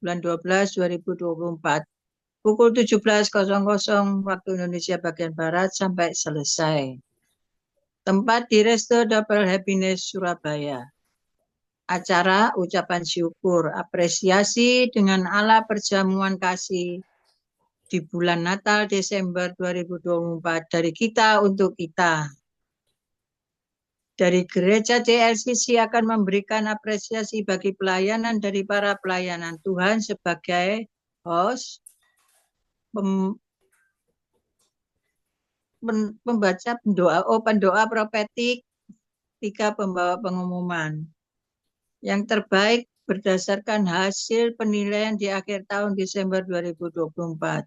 bulan 12 2024 pukul 17.00 waktu Indonesia bagian Barat sampai selesai. Tempat di Resto Double Happiness Surabaya. Acara ucapan syukur, apresiasi dengan Allah perjamuan kasih di bulan Natal Desember 2024 dari kita untuk kita. Dari gereja CLCC akan memberikan apresiasi bagi pelayanan dari para pelayanan Tuhan sebagai host, pembaca pendoa profetik, 3 pembawa pengumuman. Yang terbaik berdasarkan hasil penilaian di akhir tahun Desember 2024.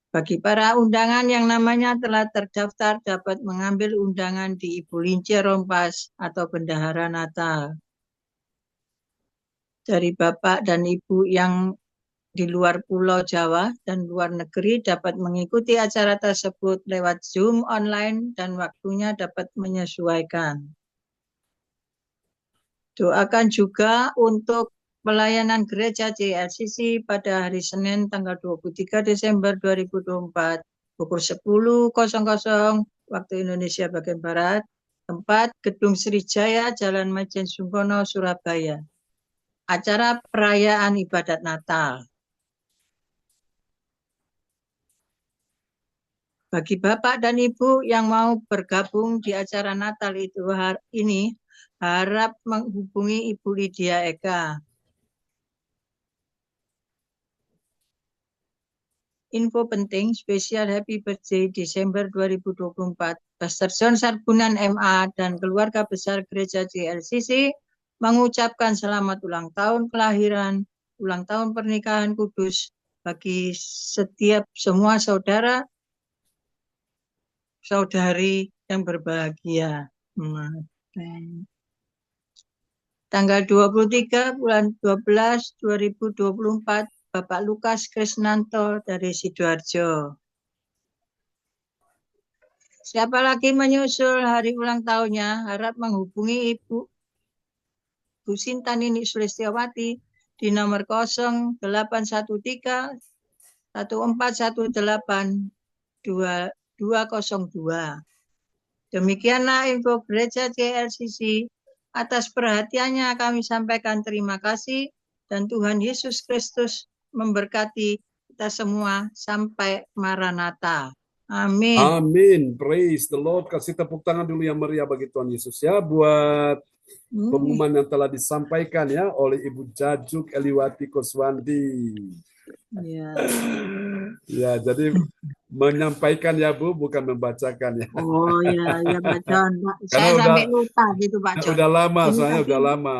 Bagi para undangan yang namanya telah terdaftar dapat mengambil undangan di Ibu Lince Rompas atau Bendahara Natal. Dari Bapak dan Ibu yang di luar Pulau Jawa dan luar negeri dapat mengikuti acara tersebut lewat Zoom online dan waktunya dapat menyesuaikan. Doakan juga untuk pelayanan gereja CLCC pada hari Senin tanggal 23 Desember 2024 pukul 10.00 waktu Indonesia bagian Barat, tempat Gedung Srijaya, Jalan Majen Sungkono, Surabaya. Acara perayaan ibadat Natal. Bagi Bapak dan Ibu yang mau bergabung di acara Natal itu ini, harap menghubungi Ibu Lydia Eka. Info penting spesial Happy Birthday Desember 2024 Pastor John Sarbunan MA dan keluarga besar gereja CLCC mengucapkan selamat ulang tahun kelahiran, ulang tahun pernikahan kudus bagi setiap semua saudara saudari yang berbahagia. tanggal 23 bulan 12 2024, Bapak Lukas Krisnanto dari Sidoarjo. Siapa lagi menyusul hari ulang tahunnya, harap menghubungi Ibu Sinta Nini Sulistiawati di nomor 0813 1418 2202. Demikianlah info Gereja CLCC. Atas perhatiannya kami sampaikan terima kasih dan Tuhan Yesus Kristus memberkati kita semua sampai Maranatha. Amin. Amin. Praise the Lord. Kasih tepuk tangan dulu yang meriah bagi Tuhan Yesus ya, buat pengumuman yang telah disampaikan ya oleh Ibu Jajuk Eliwati Koswandi. Ya. Ya, jadi menyampaikan ya Bu, bukan membacakan ya. Oh ya, ya Pak John. Karena Saya sampai lupa gitu Pak John. Udah lama, Ini soalnya tadi- udah lama.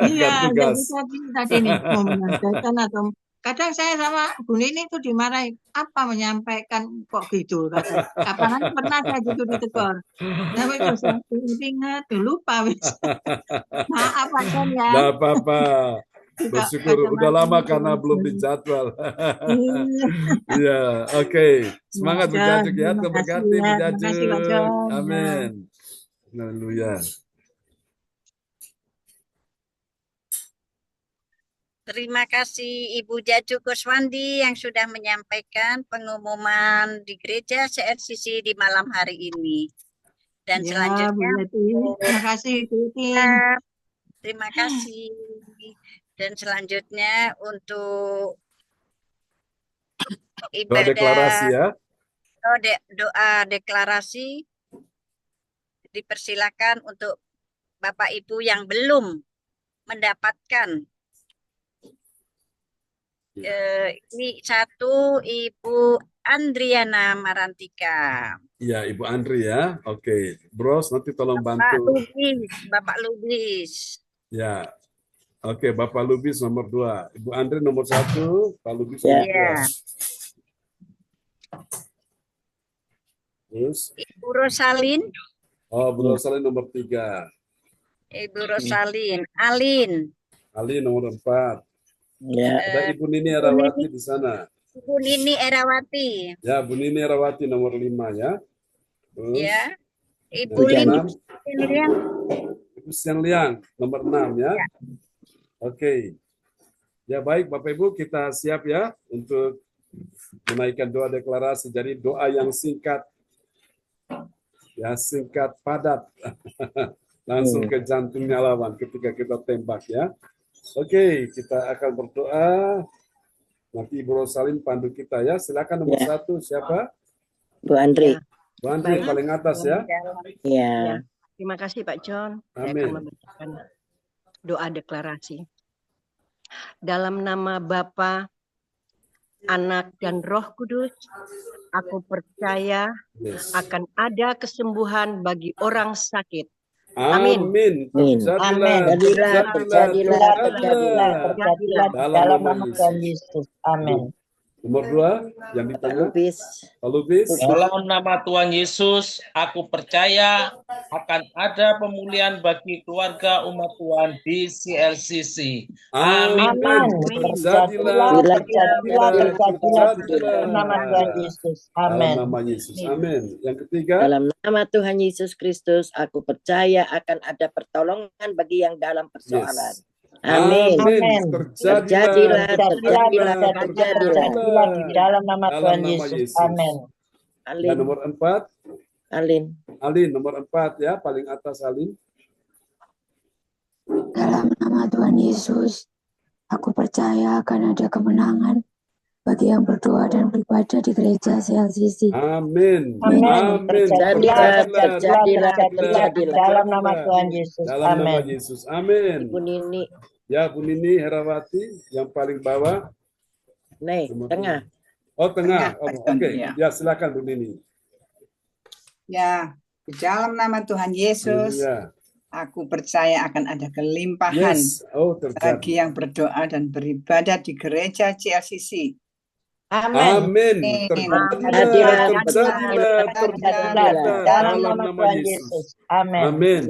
Iya, Gak tugas. jadi tadi nih mau menyampaikan atau kadang saya sama Bu Nini itu dimarahi apa menyampaikan kok gitu kata. Kapan pernah saya gitu ditegur. Tapi terus saya ingat lupa. Maaf Pak John ya. Nggak apa-apa. Juga Bersyukur ada udah lama macam-macam. karena belum dijadwal. Iya. Iya, oke. Semangat Bu John, Jajuk ya, terima terima kasih kasih Bu ya. Terima kasih Pak Jajuk. John. Amin. Haleluya. Terima kasih Ibu Jaju Kuswandi yang sudah menyampaikan pengumuman di gereja CRCC di malam hari ini. Dan Ya, selanjutnya, Bu Yati. Terima kasih Bu Yati. terima kasih. Dan selanjutnya untuk Doa ibadah deklarasi ya. doa deklarasi dipersilakan untuk Bapak Ibu yang belum mendapatkan. Ini satu Ibu Andriana Marantika. Iya, Ibu Andri ya. Oke, Bros nanti tolong Bapak bantu. Lubis, Bapak Lubis. Ya. Oke, Bapak Lubis nomor 2. Ibu Andri nomor 1, Pak Lubis Ya. nomor 2. Terus, Ibu Rosalin, Bu Rosalin nomor 3. Ibu Rosalin, Alin, Ali nomor 4. Ya. Ada Ibu Nini Erawati di sana. Ibu Nini Erawati, Ya, Bu Nini Erawati nomor 5 ya. Terus, ya, Ibu yang Lini ke-6, Ibu Sian Liang nomor 6 ya. Oke. Ya baik Bapak Ibu, kita siap ya untuk menaikkan doa deklarasi. Jadi doa yang singkat, ya singkat padat, langsung ke jantungnya lawan ketika kita tembak ya. Oke, kita akan berdoa. Nanti Ibu Rosalin pandu kita ya. Silakan nomor 1 siapa? Bu Andri. Bu Andri paling atas ya. Ya. Terima kasih Pak John. Saya Amin. akan membacakan doa deklarasi. Dalam nama Bapa, Anak, dan Roh Kudus, aku percaya Yes. akan ada kesembuhan bagi orang sakit. Amin. Terjadilah dalam nama Tuhan Yesus. Amin. Nomor 2 yang di tengah. Lubis. Pak Lubis. Dalam nama Tuhan Yesus, aku percaya akan ada pemulihan bagi keluarga umat Tuhan di CLCC. Amin. Terjadilah dalam nama Tuhan Yesus. Amin. Dalam nama Yesus. Amin. Yang ketiga. Dalam nama Tuhan Yesus Kristus, aku percaya akan ada pertolongan bagi yang dalam persoalan. Amin. Terjadilah di dalam nama Tuhan Yesus. Amin. Dan nomor 4. Alin. Alin nomor 4 ya, paling atas Alin. Dalam nama Tuhan Yesus, aku percaya akan ada kemenangan bagi yang berdoa dan beribadah di gereja CLCC. Amin. Terjadilah dalam nama Tuhan Yesus. Dalam nama Amin. Yesus. Amin. Bu Nini. Ya, Bu Nini Herawati yang paling bawah. Nih, tengah. Oh, tengah. Oh, oke. Ya, silakan Bu Nini. Ya, di dalam nama Tuhan Yesus, Ya. aku percaya akan ada kelimpahan terjadi. bagi yang berdoa dan beribadah di gereja CLCC. Amin. Terjadilah Dalam nama Tuhan Yesus. Amin. Amin.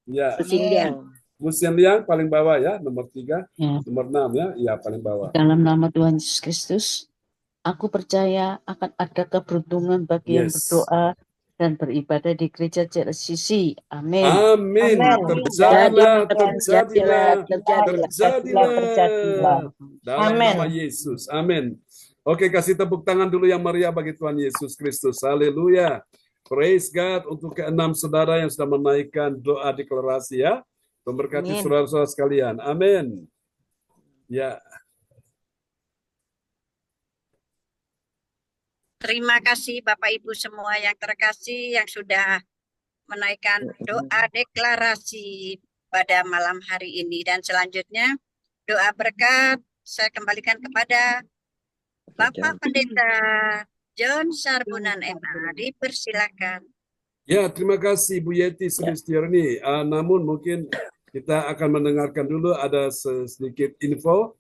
Ya. Sindiang. Musian Liang paling bawah ya, nomor 3, Ya. nomor 6 ya, iya paling bawah. Dalam nama Tuhan Yesus Kristus, aku percaya akan ada keberuntungan bagi yang Yes. berdoa dan beribadah di gereja JLCC. Amin. Amin. Terjadilah, terjadilah, terjadilah. Dalam Amin. nama Yesus. Amin. Oke, kasih tepuk tangan dulu yang meriah bagi Tuhan Yesus Kristus. Haleluya. Praise God untuk ke-6 saudara yang sudah menaikkan doa deklarasi ya. Memberkati Amin. saudara-saudara sekalian. Amin. Ya. Terima kasih Bapak Ibu semua yang terkasih yang sudah menaikkan doa deklarasi pada malam hari ini. Dan selanjutnya doa berkat saya kembalikan kepada Bapak Pendeta John Sarbunan MA. Dipersilakan. Ya, terima kasih Bu Yeti Sulistiarni. Namun mungkin kita akan mendengarkan dulu ada sedikit info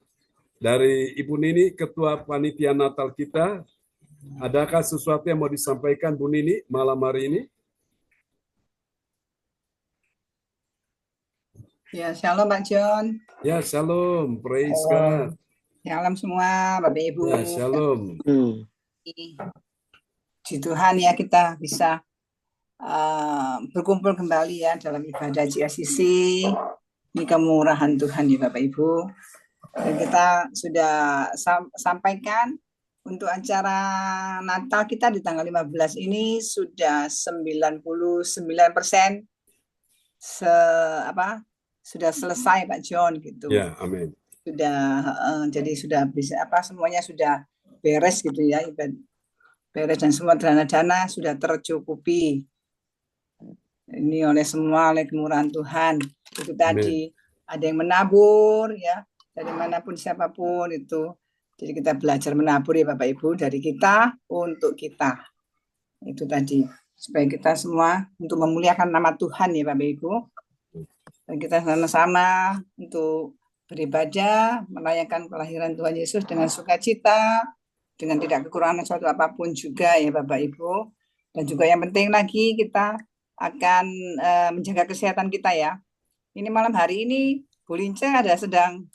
dari Ibu Nini, Ketua Panitia Natal kita. Adakah sesuatu yang mau disampaikan Bu Nini malam hari ini? Ya, shalom Pak John. Ya, shalom. Praise God. Shalom semua Bapak Ibu. Ya, shalom. Di Tuhan ya kita bisa berkumpul kembali ya dalam ibadah GLCC. Ini kemurahan Tuhan ya Bapak Ibu. Dan kita sudah sampaikan untuk acara Natal kita di tanggal 15 ini sudah 99% sudah selesai Pak John gitu. Ya, amin. Sudah jadi sudah bisa semuanya sudah beres gitu ya, beres dan semua dana-dana sudah tercukupi. Ini oleh kemurahan Tuhan. Itu tadi ada yang menabur ya, dari manapun siapapun itu. Jadi kita belajar menabur ya Bapak Ibu, dari kita untuk kita. Itu tadi, supaya kita semua untuk memuliakan nama Tuhan ya Bapak Ibu. Dan kita sama-sama untuk beribadah, merayakan kelahiran Tuhan Yesus dengan sukacita, dengan tidak kekurangan suatu apapun juga ya Bapak Ibu. Dan juga yang penting lagi kita akan menjaga kesehatan kita ya. Ini malam hari ini Bu Lince sedang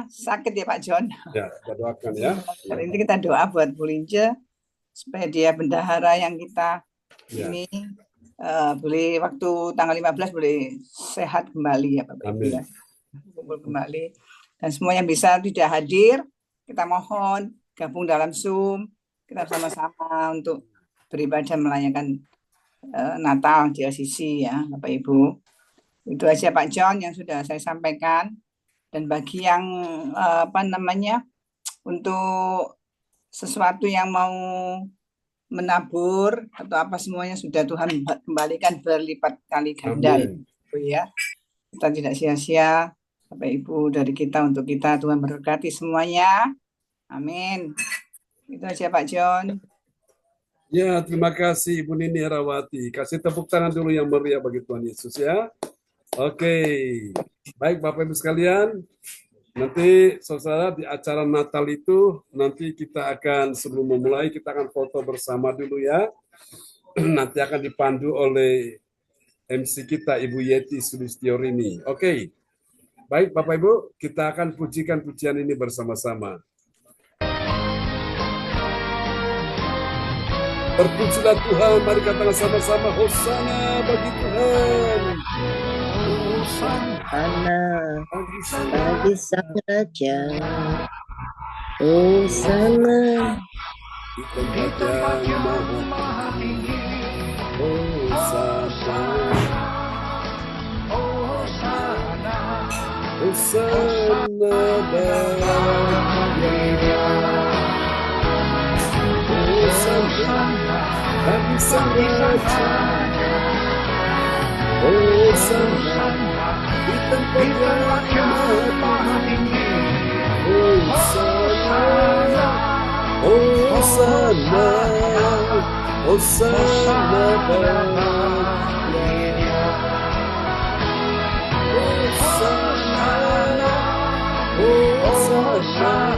sakit ya Pak John. Ya, kita doakan ya. Hari ini kita doa buat Bu Lince supaya dia bendahara yang kita ini boleh waktu tanggal 15 boleh sehat kembali ya Bapak Ibu ya. Kumpul kembali. Dan semua yang bisa tidak hadir, kita mohon gabung dalam Zoom, kita sama-sama untuk beribadah merayakan Natal GLCC ya Bapak Ibu. Itu aja Pak John yang sudah saya sampaikan. Dan bagi yang untuk sesuatu yang mau menabur atau apa semuanya sudah Tuhan kembalikan berlipat kali ganda ya. Kita tidak sia-sia Bapak Ibu dari kita untuk kita, Tuhan berkati semuanya. Amin. Itu aja Pak John. Ya, terima kasih Ibu Nini Herawati. Kasih tepuk tangan dulu yang meriah bagi Tuhan Yesus ya. Oke, baik Bapak Ibu sekalian, nanti saudara di acara Natal itu nanti kita akan sebelum memulai kita akan foto bersama dulu ya. Nanti akan dipandu oleh MC kita Ibu Yeti Sulistiorini. Oke, baik Bapak Ibu, kita akan pujikan pujian ini bersama-sama. Terpujilah Tuhan, mari katakan sama-sama Hosana bagi Tuhan. Hosana bagi Sang Raja. Hosana di tempat yang maha tinggi. Hosana, Hosana bagi Dia. Hosana bagi Sang Raja. Hosana di tempat yang maha tinggi. Hosana, Hosana, Hosana bagi Dia. Hosana, Hosana,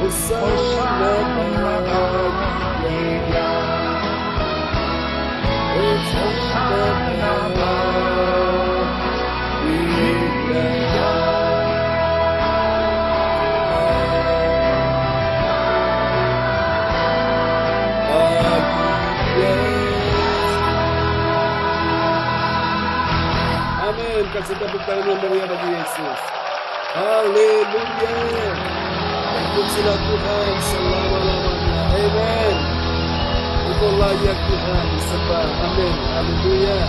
Hosana bagi Dia. Hosana bagi kasih tepuk tangan yang meriah bagi Yesus. Haleluya. Terpujilah Tuhan selama-lamanya. Amen. Engkau layak Tuhan disembah. Amin. Haleluya.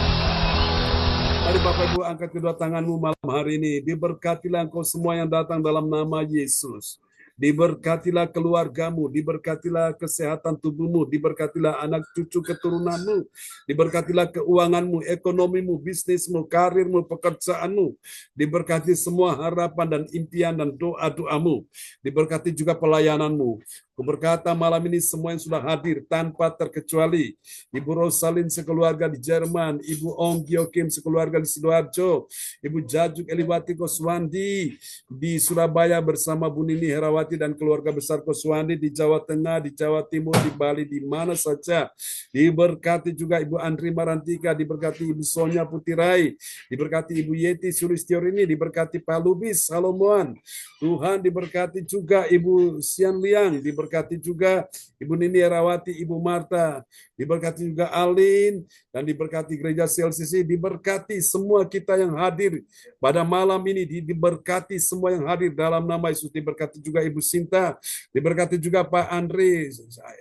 Mari Bapak Ibu angkat kedua tanganmu malam hari ini. Diberkatilah engkau semua yang datang dalam nama Yesus. Diberkatilah keluargamu, diberkatilah kesehatan tubuhmu, diberkatilah anak cucu keturunanmu, diberkatilah keuanganmu, ekonomimu, bisnismu, karirmu, pekerjaanmu, diberkati semua harapan dan impian dan doa-doamu, diberkati juga pelayananmu. Berkata malam ini semua yang sudah hadir tanpa terkecuali. Ibu Rosalin sekeluarga di Jerman, Ibu Ong Giokim sekeluarga di Sidoarjo, Ibu Jajuk Eliwati Koswandi di Surabaya bersama Bu Nini Herawati dan keluarga besar Koswandi di Jawa Tengah, di Jawa Timur, di Bali, di mana saja. Diberkati juga Ibu Andri Marantika, diberkati Ibu Sonya Putirai, diberkati Ibu Yeti Sulistiorini, diberkati Pak Lubis Salomoan. Tuhan diberkati juga Ibu Sian Liang, diberkati juga Ibu Nini Herawati, Ibu Marta, diberkati juga Alin, dan diberkati Gereja CLCC, diberkati semua kita yang hadir pada malam ini, diberkati semua yang hadir dalam nama Yesus, diberkati juga Ibu Sinta, diberkati juga Pak Andre,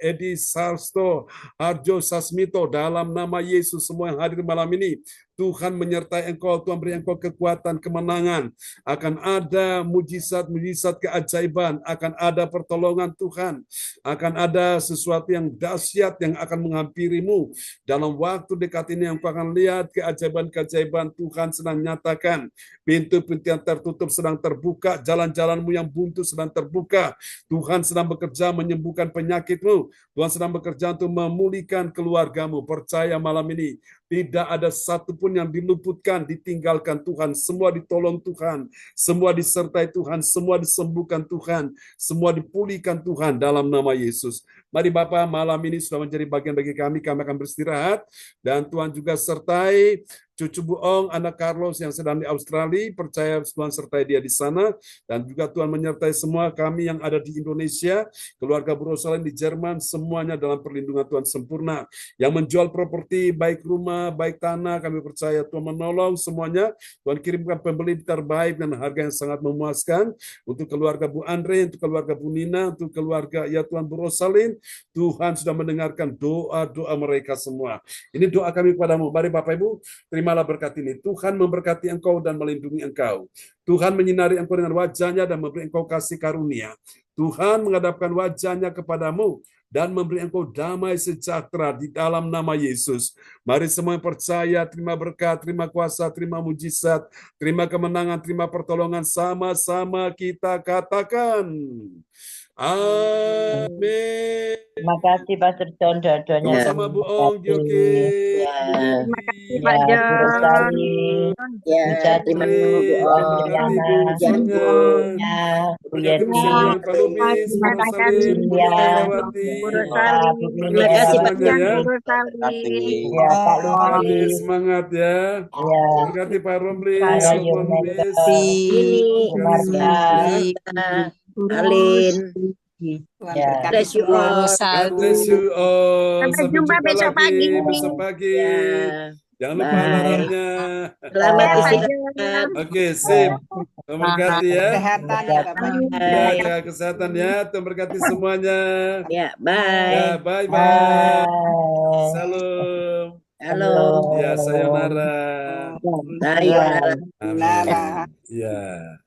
Edi Sarsto, Harjo Sasmito, dalam nama Yesus semua yang hadir malam ini. Tuhan menyertai engkau, Tuhan beri engkau kekuatan, kemenangan. Akan ada mujizat-mujizat keajaiban, akan ada pertolongan Tuhan, akan ada sesuatu yang dahsyat yang akan menghampirimu. Dalam waktu dekat ini engkau akan lihat keajaiban-keajaiban Tuhan sedang nyatakan. Pintu-pintu yang tertutup sedang terbuka, jalan-jalanmu yang buntu sedang terbuka. Tuhan sedang bekerja menyembuhkan penyakitmu. Tuhan sedang bekerja untuk memulihkan keluargamu. Percaya malam ini, tidak ada satupun yang diluputkan, ditinggalkan Tuhan. Semua ditolong Tuhan, semua disertai Tuhan, semua disembuhkan Tuhan, semua dipulihkan Tuhan dalam nama Yesus. Mari Bapak, malam ini sudah menjadi bagian bagi kami akan beristirahat. Dan Tuhan juga sertai cucu Bu Ong, anak Carlos yang sedang di Australia, percaya Tuhan sertai dia di sana, dan juga Tuhan menyertai semua kami yang ada di Indonesia, keluarga Bu Rosalin di Jerman, semuanya dalam perlindungan Tuhan sempurna. Yang menjual properti, baik rumah, baik tanah, kami percaya Tuhan menolong semuanya. Tuhan kirimkan pembeli terbaik dan harga yang sangat memuaskan untuk keluarga Bu Andre, untuk keluarga Bu Nina, untuk keluarga ya Tuhan Bu Rosalin. Tuhan sudah mendengarkan doa-doa mereka semua. Ini doa kami kepadamu. Mari Bapak Ibu, terimalah berkat ini. Tuhan memberkati engkau dan melindungi engkau. Tuhan menyinari engkau dengan wajahnya dan memberi engkau kasih karunia. Tuhan menghadapkan wajahnya kepadamu dan memberi engkau damai sejahtera di dalam nama Yesus. Mari semua yang percaya, terima berkat, terima kuasa, terima mujizat, terima kemenangan, terima pertolongan. Sama-sama kita katakan. Amin. Terima kasih Pastor John doa-doanya. Sama-sama Bu Ong, Gioke. Terima kasih Pak John. Ya, terima kasih Bu Ong, Bu Yeti, Pak Lubis, Bu Rosalin, Bu Herawati. Terima kasih Pak John. Ya, Pak Lubis. Semangat ya. Terima kasih Pak Romli, Bu Lubis. Alin. God bless you all. Sampai jumpa besok pagi. Besok pagi. Jangan lupa alarmnya. Selamat istirahat. Oke, sip. Tuhan berkati ya. Kesehatan ya Bapak. Ya, kesehatan ya. Tuhan berkati semuanya. Ya, bye. Ya, bye-bye. Salam. Halo. Ya, sayonara. Sayonara. Amin. Ya.